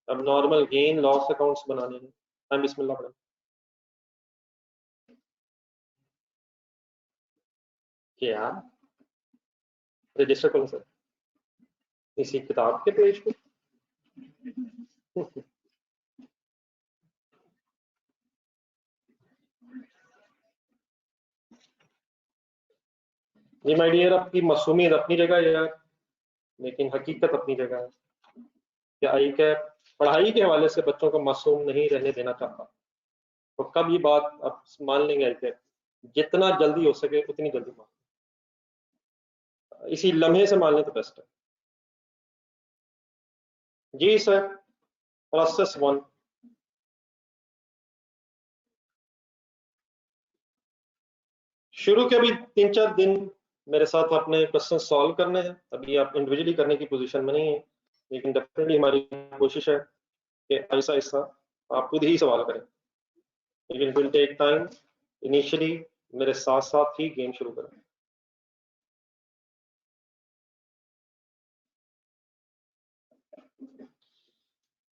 [SPEAKER 1] अब normal gain loss accounts बनाने हैं. हम बिस्मिल्लाह पढ़ें. क्या रजिस्टर कौन सा इसी किताब के पेज पे? जी माय डियर, आपकी मासूमियत अपनी जगह है यार, लेकिन हकीकत अपनी जगह है. क्या आई क्या पढ़ाई के हवाले से बच्चों को मासूम नहीं रहने देना चाहता. तो कब ये बात आप मान लेंगे कि जितना जल्दी हो सके उतनी जल्दी मान, इसी लम्हे से मान लें तो बेस्ट है. जी सर, प्रोसेस 1. शुरू के अभी 3-4 दिन मेरे साथ अपने क्वेश्चन सॉल्व करने हैं. अभी आप इंडिविजुअली करने की पोजीशन में नहीं है, लेकिन डेफिनेटली हमारी कोशिश है कि ऐसा ऐसा आप खुद ही सवाल करें. लेकिन it will take time. Initially मेरे साथ साथ ही गेम शुरू करें.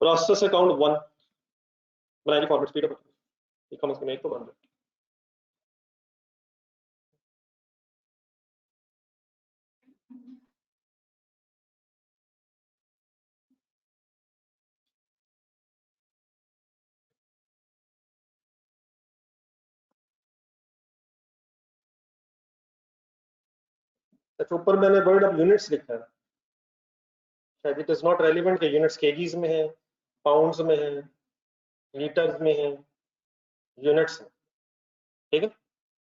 [SPEAKER 1] प्रोसेस अकाउंट 1 बनाइए. फॉर्मेट स्पीड अप कम से कम एक तो बन जाए. अच्छा, ऊपर मैंने वर्ड ऑफ यूनिट्स लिखा है. शायद इट इज नॉट रेलिवेंट कि यूनिट्स केजीज में है, पाउंड्स में है, लीटर्स में है, यूनिट्स है. ठीक है,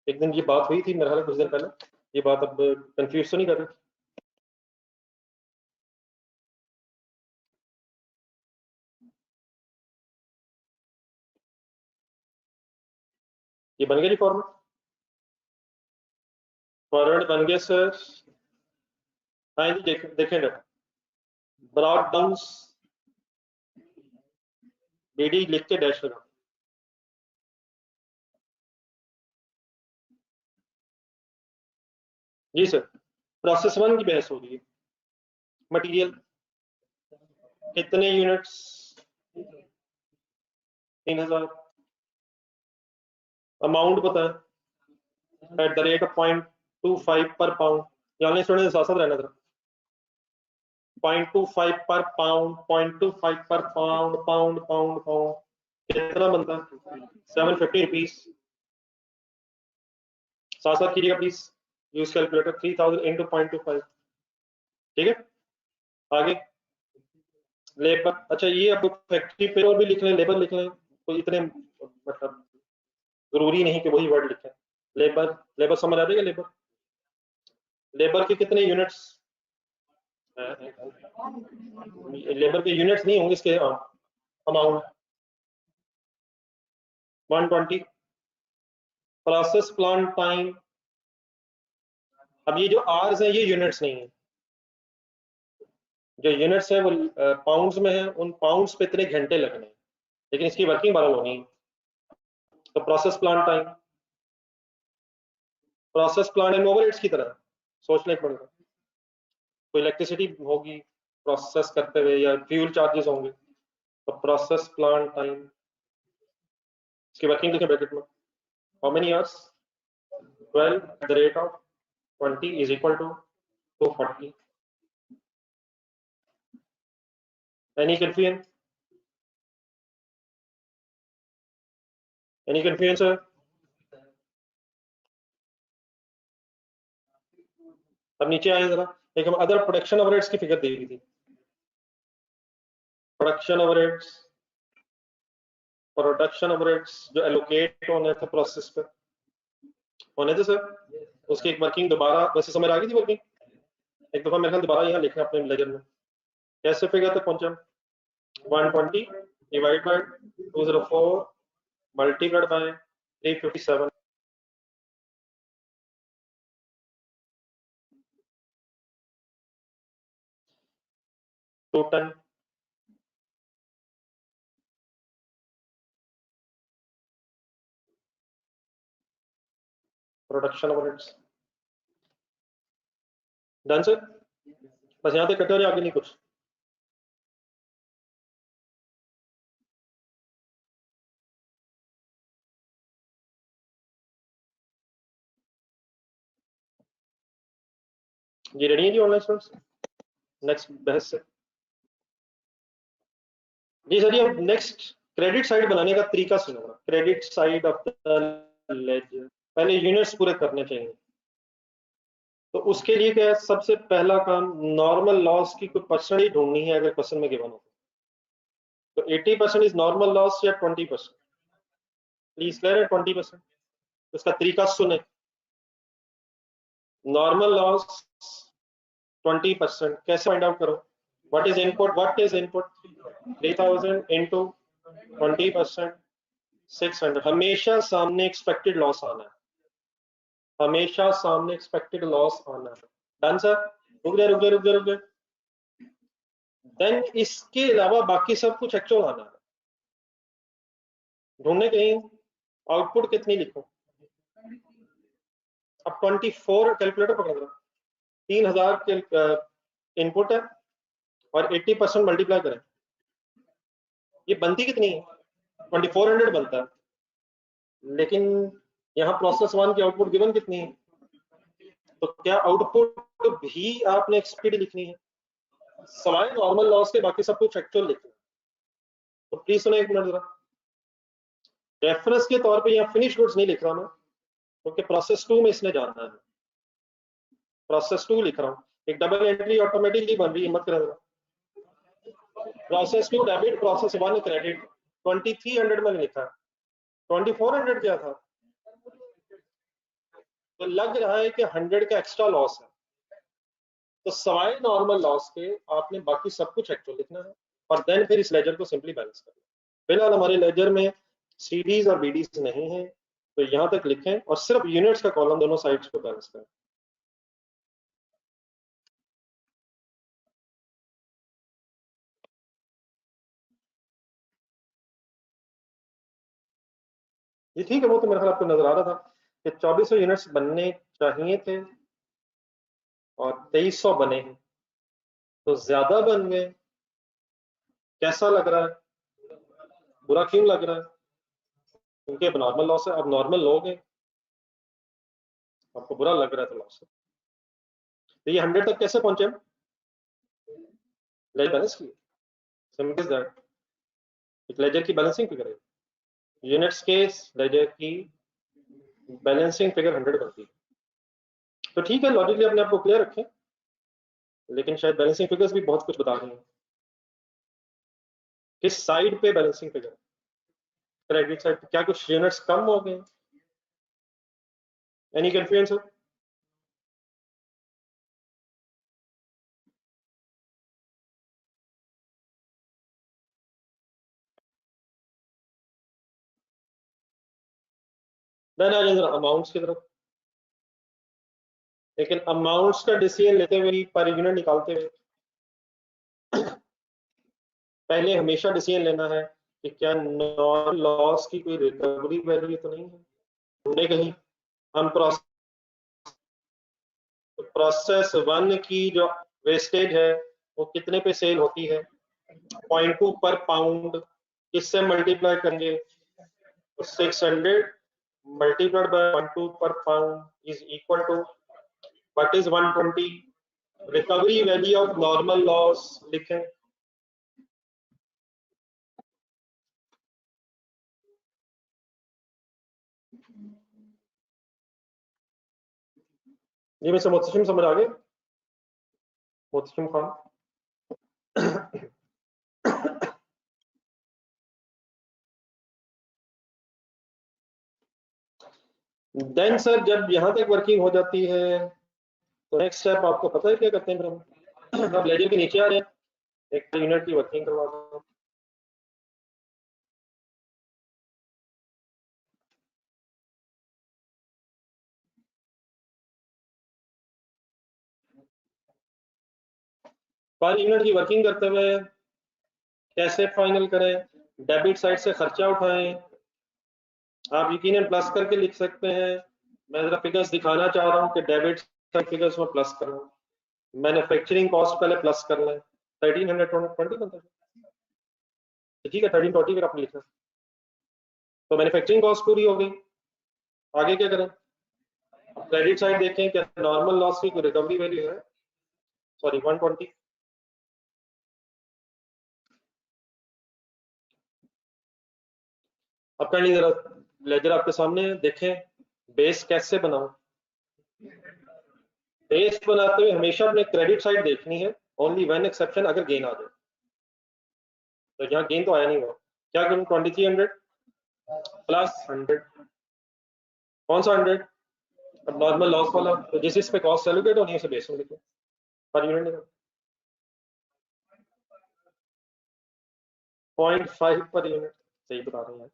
[SPEAKER 1] एक दिन ये बात हुई थी मेरे ख्याल कुछ दिन पहले. ये बात अब कंफ्यूज तो नहीं कर रही? ये बन गया जी फॉर्मेट? फॉर्मेट बन गया सर. हाँ जी, देखें ब्रॉड डाउन बीडी लिख के डैश लगा. जी सर, प्रोसेस 1 की बहस हो रही है. मटेरियल कितने यूनिट्स? 3000. अमाउंट पता है एट द रेट ऑफ 0.25 पर पाउंड. यहाँ स्टूडेंट साथ साथ रहना था. 0.25 पर पाउंड, 0.25 पर पाउंड, पाउंड पाउंड पाउंड कितना बनता है? 750 रुपीज. साथ साथ कीजिएगा प्लीज, यूज कैलकुलेटर. 3000 इंटू 0.25. ठीक है, आगे लेबर. अच्छा, ये अब फैक्ट्री पेरोल भी लिख लें, लेबर लिख लें, कोई इतने मतलब जरूरी नहीं कि वही वर्ड लिखें. लेबर, लेबर समझ आ जाएगा. लेबर, लेबर के कितने यूनिट्स? लेबर के यूनिट्स नहीं होंगे, इसके अमाउंट 120. Process plant time. अब ये जो आवर्स है ये यूनिट्स नहीं है, जो यूनिट्स है वो पाउंड्स में है. उन पाउंड्स पे इतने घंटे लगने हैं, लेकिन इसकी वर्किंग बराबर होनी है. तो process plant time process plant and overheads की तरह सोचने पड़ेगा। कोई इलेक्ट्रिसिटी होगी प्रोसेस करते हुए या फ्यूल चार्जेस होंगे, तो प्रोसेस प्लांट टाइम, इसकी वर्किंग लिखें ब्रैकेट में, how many hours, 12 at the rate of 20 is equal to 240. Any confusion? Any confusion, sir? अब नीचे आए जरा, एक हम अदर प्रोडक्शन ओवरहेड्स की फिगर दे रही थी। प्रोडक्शन ओवरहेड्स जो एलोकेट होने थे प्रोसेस पे, होने थे सर, उसकी एक वर्किंग दोबारा वैसे समझ आ गई थी वर्किंग, एक दफा मेरे ख्याल दोबारा यहाँ लिखना अपने लेजर में। कैसे फिगर तक पहुंचे हम, 120 divide by 204 multiplied by 357, total production overheads. Done sir, बस यहाँ तक कटे और आगे नहीं कुछ। जी रेडी है जी ऑनलाइन स्टूडेंट्स, नेक्स्ट बहस से। जी सर, ये नेक्स्ट क्रेडिट साइड बनाने का तरीका सुनो, credit side of the ledger. पहले यूनिट्स पूरे करने चाहिए, तो उसके लिए क्या है, सबसे पहला काम नॉर्मल लॉस की कोई परसेंटेज ढूंढनी है अगर क्वेश्चन में गिवन हो तो 80% इज नॉर्मल लॉस या 20%, प्लीज क्लियर है 20%। उसका तरीका सुने, नॉर्मल लॉस 20%, कैसे फाइंड आउट करो, व्हाट इज इनपुट 3000 इनटू 20%, 600। हमेशा सामने एक्सपेक्टेड लॉस आना है, हमेशा सामने एक्सपेक्टेड लॉस आना है। डन सर, रुक जा। देन इसके अलावा बाकी सब कुछ एक्चुअल आना है। ढूंढने कहीं आउटपुट कितनी लिखो, अब 24 कैलकुलेटर पकड़ रहा, 3000 इनपुट है और 80% मल्टीप्लाई करें, ये बनती कितनी है, 2400 बनता है, लेकिन यहाँ प्रोसेस 1 की आउटपुट गिवन कितनी है, तो क्या आउटपुट भी आपने एक्सपेक्टेड लिखनी है, सवाल नॉर्मल लॉस के बाकी सब कुछ एक्चुअल लिखना है। तो प्लीज सुनो एक मिनट जरा, रेफरेंस के तौर पे यहाँ फिनिश गुड्स नहीं लिख रहा मैं, क्योंकि प्रोसेस 2 में इसने जाना है, प्रोसेस 2 लिख रहा हूँ, एक डबल एंट्री ऑटोमेटिकली बन रही है, मत करेगा। प्रोसेस 2 डेबिट, प्रोसेस 1 क्रेडिट, 2300 मैंने लिखा, 2400 क्या था, तो लग रहा है कि 100 का एक्स्ट्रा लॉस है, तो सवाए नॉर्मल लॉस के आपने बाकी सब कुछ एक्चुअल लिखना है और देन फिर इस लेजर को सिंपली बैलेंस करना। फिलहाल हमारे लेजर में सीडीज और बीडीज नहीं है, तो यहां तक लिखें और सिर्फ यूनिट्स का कॉलम दोनों साइड्स को बैलेंस करें। ये ठीक है, वो तो मेरे ख्याल आपको नजर आ रहा था कि 2400 यूनिट्स बनने चाहिए थे और 2300 बने हैं, तो ज्यादा बन गए, कैसा लग रहा है, बुरा क्यों लग रहा है, क्योंकि अब नॉर्मल लॉस है, अब नॉर्मल लोग हैं, आपको बुरा लग रहा है तो लॉस है। तो ये 100 तक कैसे पहुंचे हम, लेजर बैलेंस किए, सिंपल दैट, एक लेजर की बैलेंसिंग फिगर है, यूनिट्स के लेजर की बैलेंसिंग फिगर 100 बनती है। तो ठीक है, लॉजिकली अपने आप को क्लियर रखें, लेकिन शायद बैलेंसिंग फिगर्स भी बहुत कुछ बता रही हैं। किस साइड पे बैलेंसिंग फिगर, क्रेडिट साइड पे, क्या कुछ यूनिट्स कम हो गए, एनी कंफ्यूजन सर? देन आ जाए अमाउंट्स की तरफ, लेकिन अमाउंट्स का डिसीजन लेते हुए पर यूनिट निकालते हुए पहले हमेशा डिसीजन लेना है कि क्या नॉन लॉस की कोई रिकवरी वैल्यू तो नहीं है, ढूंढे कहीं हम प्रोसेस तो प्रोसेस 1 की जो वेस्टेज है वो कितने पे सेल होती है? 0.2 पर पाउंड। किससे मल्टीप्लाई करेंगे? तो 600 मल्टीप्लाइड बाय 0.2 पर pound is equal to what is 120? Recovery value of normal loss लिखें। जी मिस्टर मोहतशिम समझ आ गए? मोहतशिम खान। देन सर जब यहां तक वर्किंग हो जाती है तो नेक्स्ट स्टेप आपको पता है क्या करते हैं फिर हम? अब लेजर के नीचे आ रहे हैं, एक यूनिट की वर्किंग करवा दो। पर यूनिट की वर्किंग करते हुए कैसे फाइनल करें? डेबिट साइड से खर्चा उठाएं। आप यकीनन प्लस करके लिख सकते हैं। मैं जरा फिगर्स दिखाना चाह रहा हूं कि डेबिट साइड फिगर्स में प्लस करूं। मैन्युफैक्चरिंग कॉस्ट पहले प्लस कर लें। 1320 बनता है, ठीक है 1320 फिर आपने लिखना। तो मैन्युफैक्चरिंग कॉस्ट पूरी हो गई। आगे क्या करें? क्रेडिट साइड देखें क्या नॉर्मल लॉस की कोई रिकवरी वैल्यू है? सॉरी 120। अब कर लीजिए जरा लेजर आपके सामने देखें। बेस कैसे बनाऊं? बेस बनाते हुए हमेशा अपने क्रेडिट साइड देखनी है। ओनली वन एक्सेप्शन, अगर गेन आ जाए। तो यहाँ गेन तो आया नहीं हुआ, क्या करूं? 2300 प्लस 100। कौन सा 100? अब नॉर्मल लॉस वाला, तो जिस इस पे कॉस्ट एलोकेट होनी है उसे बेस में लिखो पर यूनिट निकाल। 0.5 पर यूनिट, सही बता रहे हैं।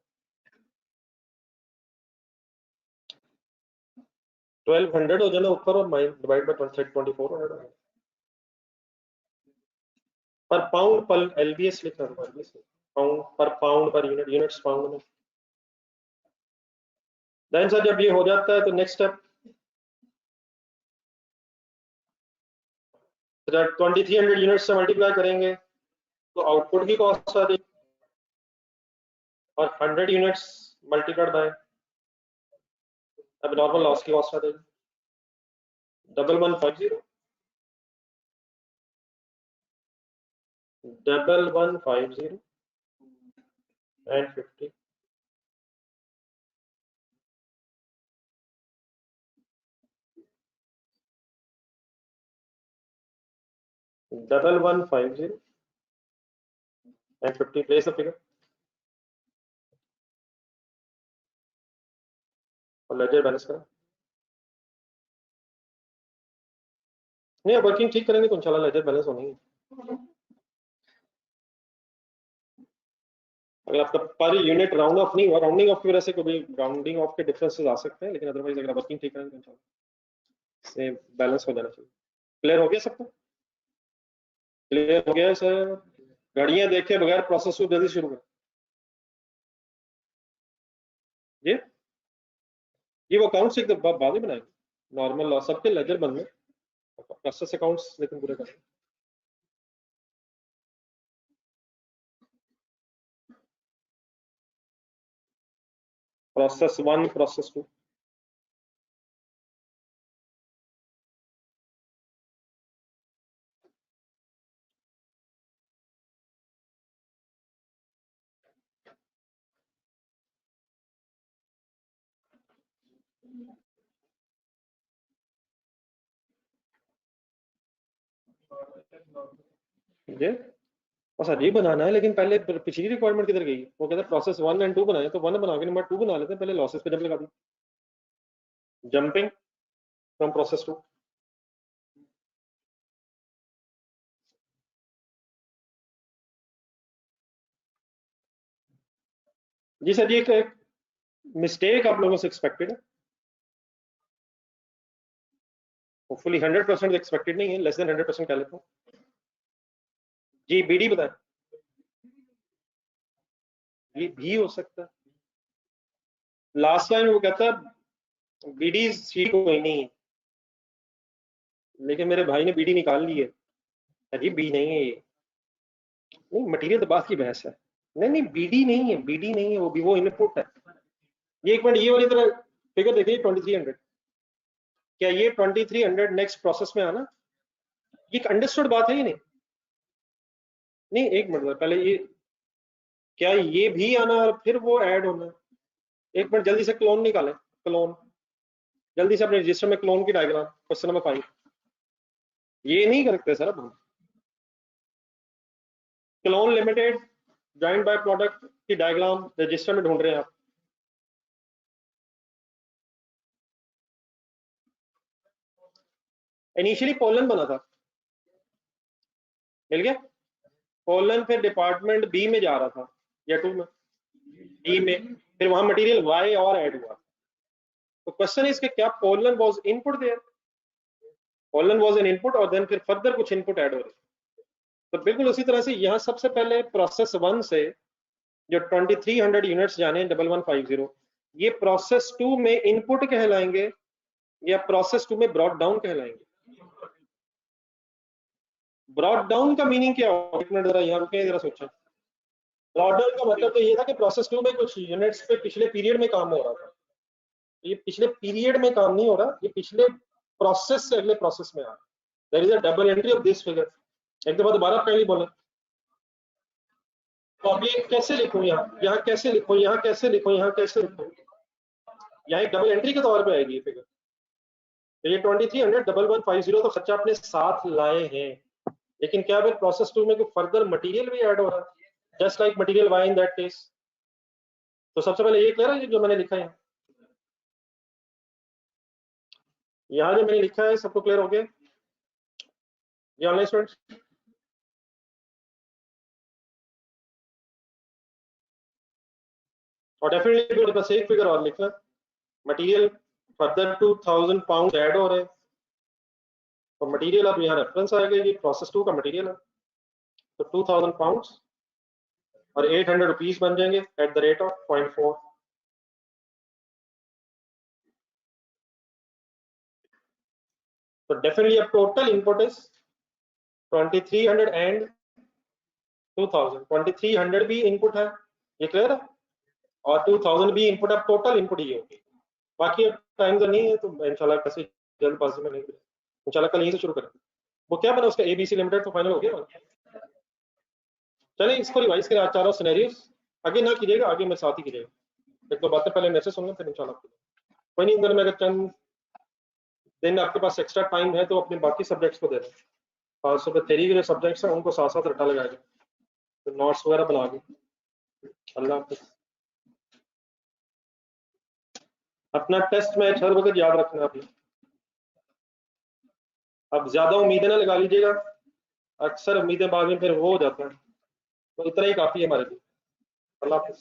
[SPEAKER 1] 1200 हो जाना ऊपर और डिवाइड बाय 2400 पर पाउंड पर एलबीएस लिखना है। पाउंड पर pound per unit, units pound में। देन सर जब ये हो जाता है तो नेक्स्ट स्टेप 2300 यूनिट से मल्टीप्लाई करेंगे तो आउटपुट की कॉस्ट आ जाएगी और 100 यूनिट्स मल्टीप्लाइड बाय अब नॉर्मल लॉस की कॉस्ट आ जाएगी 1150 1150 and 50 1150 and 50 place the figure और लेजर बैलेंस करें। नहीं वर्किंग ठीक करेंगे तो इंशाल्लाह लेजर बैलेंस होनी है। अगर आपका पर यूनिट राउंड ऑफ नहीं हुआ, राउंडिंग ऑफ की वजह से कभी राउंडिंग ऑफ के डिफरेंसेस आ सकते हैं, लेकिन अदरवाइज अगर वर्किंग ठीक करेंगे तो इंशाल्लाह से बैलेंस हो जाना चाहिए। क्लियर हो गया सबको? क्लियर हो गया सर? गाड़ियां देखे बगैर प्रोसेस को जल्दी शुरू करें। ये वो अकाउंट्स एक बाद में बनाएंगे। नॉर्मल लॉस सबके लेजर बनने, प्रोसेस अकाउंट्स लेकिन पूरे करें। प्रोसेस 1 प्रोसेस 2 ये और सर ये बनाना है, लेकिन पहले पिछली रिक्वायरमेंट किधर गई? वो कहता है प्रोसेस 1 एंड 2 बनाए, तो 1 बना के नंबर 2 बना लेते हैं, पहले लॉसेस पे जंप लगा दी। Jumping from process 2। जी सर ये एक मिस्टेक आप लोगों से एक्सपेक्टेड है, होपफुली 100% एक्सपेक्टेड नहीं है, लेस देन 100% कह लेता हूँ। जी बीडी बताए, ये भी हो सकता है। लास्ट टाइम वो कहता है बीडी शीट कोई नहीं है, लेकिन मेरे भाई ने बीडी निकाल ली है। अजी बी नहीं है ये, नहीं मटेरियल तो बात की बहस है। नहीं नहीं बीडी नहीं है, बीडी नहीं है, वो इनपुट है। ये एक मिनट, ये वाली तरह फिगर देखिए 2300, क्या ये 2300 नेक्स्ट प्रोसेस में आना, ये अंडरस्टूड बात है ये? नहीं नहीं, एक मिनट पहले, ये क्या ये भी आना और फिर वो ऐड होना? एक मिनट जल्दी से क्लोन निकालें, क्लोन जल्दी से अपने रजिस्टर में क्लोन की डायग्राम, क्वेश्चन नंबर 5। ये नहीं करते सर अब हम, clone limited joint by product की डायग्राम रजिस्टर में ढूंढ रहे हैं आप। इनिशियली पोलन बना था, मिल गया पोलन, फिर डिपार्टमेंट बी में जा रहा था या 2 में, डी में, फिर वहां मटेरियल वाई और ऐड हुआ। तो क्वेश्चन इज कि क्या pollen was input there, pollen was an input और देन फिर फर्दर कुछ इनपुट ऐड हो रहे। तो बिल्कुल उसी तरह से यहाँ सबसे पहले प्रोसेस 1 से जो 2300 यूनिट्स जाने 1150, ये प्रोसेस 2 में इनपुट कहलाएंगे या प्रोसेस 2 में ब्रॉट डाउन कहलाएंगे? ब्रॉट डाउन का मीनिंग क्या होगा? एक मिनट जरा यहाँ रुके, जरा सोचें। ब्रॉट डाउन का मतलब तो ये था कि प्रोसेस 2 में कुछ यूनिट्स पे पिछले पीरियड में काम हो रहा था, ये पिछले पीरियड में काम नहीं हो रहा, ये पिछले प्रोसेस से अगले प्रोसेस में आ रहा। There is a double entry of this figure. एक दफा दोबारा पहले बोला, तो अब ये कैसे लिखूं, यहाँ कैसे लिखूं, यहाँ कैसे लिखूं, यहाँ कैसे लिखूं? यहाँ एक डबल एंट्री के तौर पे आएगी ये फिगर। तो ये 2300 1150 तो खर्चा अपने साथ लाए हैं, लेकिन क्या फिर प्रोसेस 2 में कोई फर्दर मटेरियल भी ऐड हो रहा है, just like material Y in that case? तो सबसे पहले ये क्लियर है जो मैंने लिखा है यहाँ जो मैंने लिखा है, सबको क्लियर हो गया ये ऑनलाइन स्टूडेंट्स? और डेफिनेटली मेरे पास एक फिगर और लिखना, मटेरियल फर्दर 2000 पाउंड ऐड हो रहे हैं, तो मटेरियल अब यहाँ रेफरेंस आएगा, ये प्रोसेस 2 का मटेरियल है, तो 2000 पाउंड्स और 800 रुपीज बन जाएंगे एट द रेट ऑफ 0.4। तो डेफिनेटली अब टोटल इनपुट इज 2300 एंड 2000, 2300 भी इनपुट है, ये क्लियर है, और 2000 भी इनपुट, अब टोटल इनपुट ये होगी। बाकी अब टाइम तो नहीं है, तो इंशाल्लाह कैसे जल्दबाजी में नहीं, इंशाल्लाह कल यहीं से शुरू करें। वो क्या बना उसका एबीसी लिमिटेड, तो फाइनल हो गया। चलिए इसको रिवाइज करें, चारों सिनेरियोस आगे ना कीजिएगा, आगे मेरे साथ ही कीजिएगा, एक दो बातें पहले मेरे से सुन लें, फिर इंशाल्लाह कोई नहीं। अंदर में अगर चंद दिन आपके पास एक्स्ट्रा टाइम है तो अपने बाकी सब्जेक्ट्स को दे दें, खासतौर पर थ्योरी के जो सब्जेक्ट्स हैं उनको साथ साथ रटा लगाएगा, तो नोट्स वगैरह बना के। अल्लाह हाफिज़। अपना टेस्ट मैच हर वक्त याद रखना आपने, अब ज्यादा उम्मीदें ना लगा लीजिएगा, अक्सर उम्मीदें बाद में फिर वो हो जाता है, तो इतना ही काफी है हमारे लिए। अल्लाह हाफिज़।